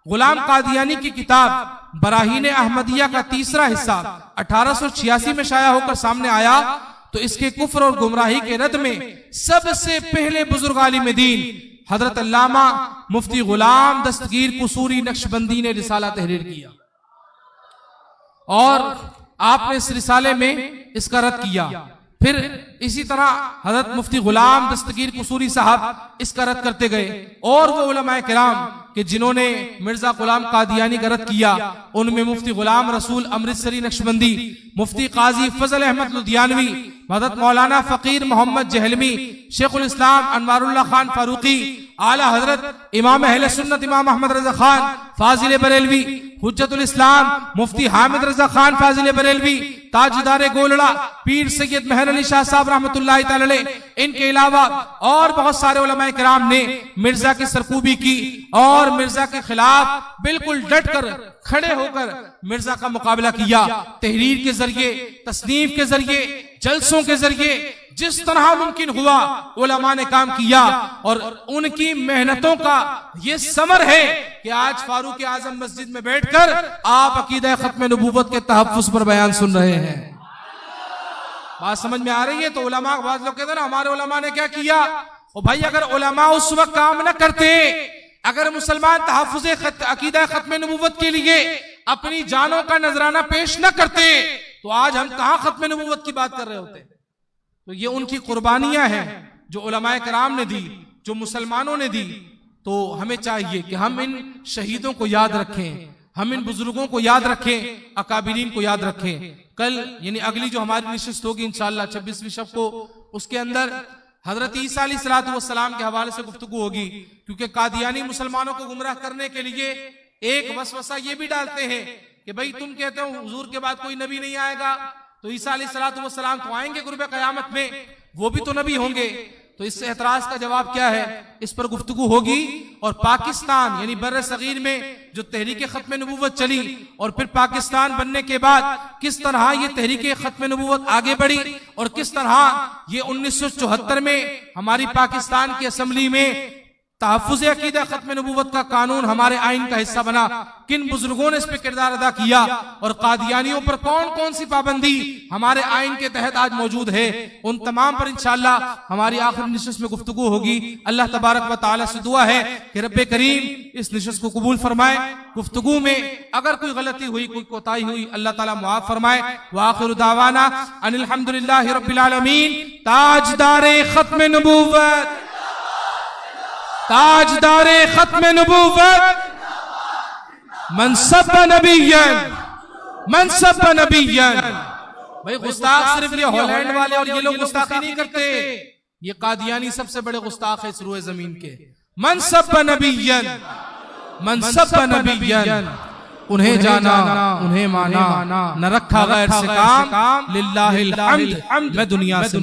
गुलाम कादियानी की किताब बराहीन अहमदिया का तीसरा हिस्सा 1886 में शाया होकर सामने आया तो इसके कुफ्र और गुमराही के रद्द में सबसे पहले बुजुर्ग आलिम दीन हजरत अल्लामा मुफ्ती गुलाम दस्तगीर कुसूरी नक्शबंदी ने रिसाला तहरीर किया और आपने इस रिसाले में इसका रद्द किया। फिर इसी तरह हजरत मुफ्ती गुलाम दस्तगीर कुसूरी साहब इसका रद्द करते गए और वो उलमाए किराम कि जिन्होंने मिर्जा गुलाम कादियानी का रद्द किया उनमें मुफ्ती गुलाम रसूल अमृतसरी नक्शबंदी, मुफ्ती काजी फजल अहमद लुधियानवी, हजरत मौलाना फकीर मोहम्मद जहलमी, शेखुल इस्लाम अनवारुल्लाह खान फारूकी, आला हजरत इमाम अहले सुन्नत इमाम अहमद रजा खान फाजिल बरेलवी, हुज्जतुल इस्लाम मुफ्ती हामिद रजा खान फाजिल बरेलवी, ताजदार गोलड़ा पीर सैयद मेहर अली शाह साहब रहमतुल्लाहि तआला अलैह, इनके अलावा और बहुत सारे उलमाए किराम ने मिर्जा की सरकूबी की और मिर्जा के खिलाफ बिल्कुल डट कर खड़े होकर मिर्जा का मुकाबला किया। तहरीर के जरिए, तस्नीफ के जरिए, जलसों के जरिए जिस तरह मुमकिन हुआ उलमा ने काम किया और उनकी मेहनतों का ये समर है कि आज फारूक आजम मस्जिद में बैठकर आप अकीदा खत्म नबूवत के तहफ्फुज़ पर बयान सुन रहे हैं। बात समझ में आ रही है? तो उलमा, बात लोग कहते हैं ना हमारे उलमा ने क्या किया। और भाई अगर उलमा उस वक्त काम न करते, अगर मुसलमान तहफ़्फ़ुज़ अकीदा खत्म नबूवत के लिए अपनी जानों का नजराना पेश न करते, तो आज हम कहां खत्म नबूवत की बात कर रहे होते। तो ये उनकी कुर्बानियां हैं जो उलमाए कराम ने दी, जो मुसलमानों ने दी। तो हमें चाहिए कि हम इन शहीदों को याद रखें, हम इन बुजुर्गों को याद रखें, अकाबिरीन को याद रखें। कल यानी अगली जो हमारी नशिस्त होगी इंशाअल्लाह 26वीं शब को, उसके अंदर हजरत ईसा अलैहिस्सलाम के हवाले से गुफ्तगू होगी। क्योंकि कादियानी मुसलमानों को गुमराह करने के लिए एक वसवसा ये भी डालते हैं कि भाई तुम कहते हो हुजूर के बाद कोई नबी नहीं आएगा, तो ईसा अलैहिस्सलाम तो आएंगे कुर्बे क़यामत में, वो भी तो नबी होंगे। तो इस एतराज का जवाब क्या है, इस पर गुफ्तगू होगी। और पाकिस्तान यानी बर्र सगीर में जो तहरीक खत्म नबूवत चली और फिर पाकिस्तान बनने के बाद किस तरह ये तहरीक खत्म नबूवत आगे बढ़ी और किस तरह ये 1974 में हमारी पाकिस्तान की असम्बली में तहफ़्फ़ुज़ अकीदा खत्म नबूवत का कानून हमारे आइन का हिस्सा बना, किन बुजुर्गों ने इस पे किरदार अदा किया और कादियानियों पर कौन कौन सी पाबंदी हमारे आइन के तहत आज मौजूद है, उन तमाम पर इंशाअल्लाह हमारी आखिरी निशस्त में गुफ्तगू होगी। अल्लाह तबारक व तआला से दुआ है कि रब्बे करीम इस निशस्त को कबूल फरमाए। गुफ्तगू में अगर कोई गलती हुई, कोई कोताही हुई, अल्लाह ताला मुआफ फरमाए। व आखिरु दावाना अनिल हम्दुलिल्लाहि रब्बिल आलमीन। ताजदारे खत्म नबूवत, ताजदारे खत्म नबूवत, मनसब नबियन, मनसब नबियन। भाई गुस्ताख सिर्फ ये हॉलैंड वाले और ये लोग गुस्ताखी नहीं करते, ये कादियानी सबसे बड़े गुस्ताख है इस रूए जमीन के। मनसब नबियन, मनसब नबियन, उन्हें जाना उन्हें माना, न रखा गैर से काम, लिल्लाहिल हम्द, मैं दुनिया से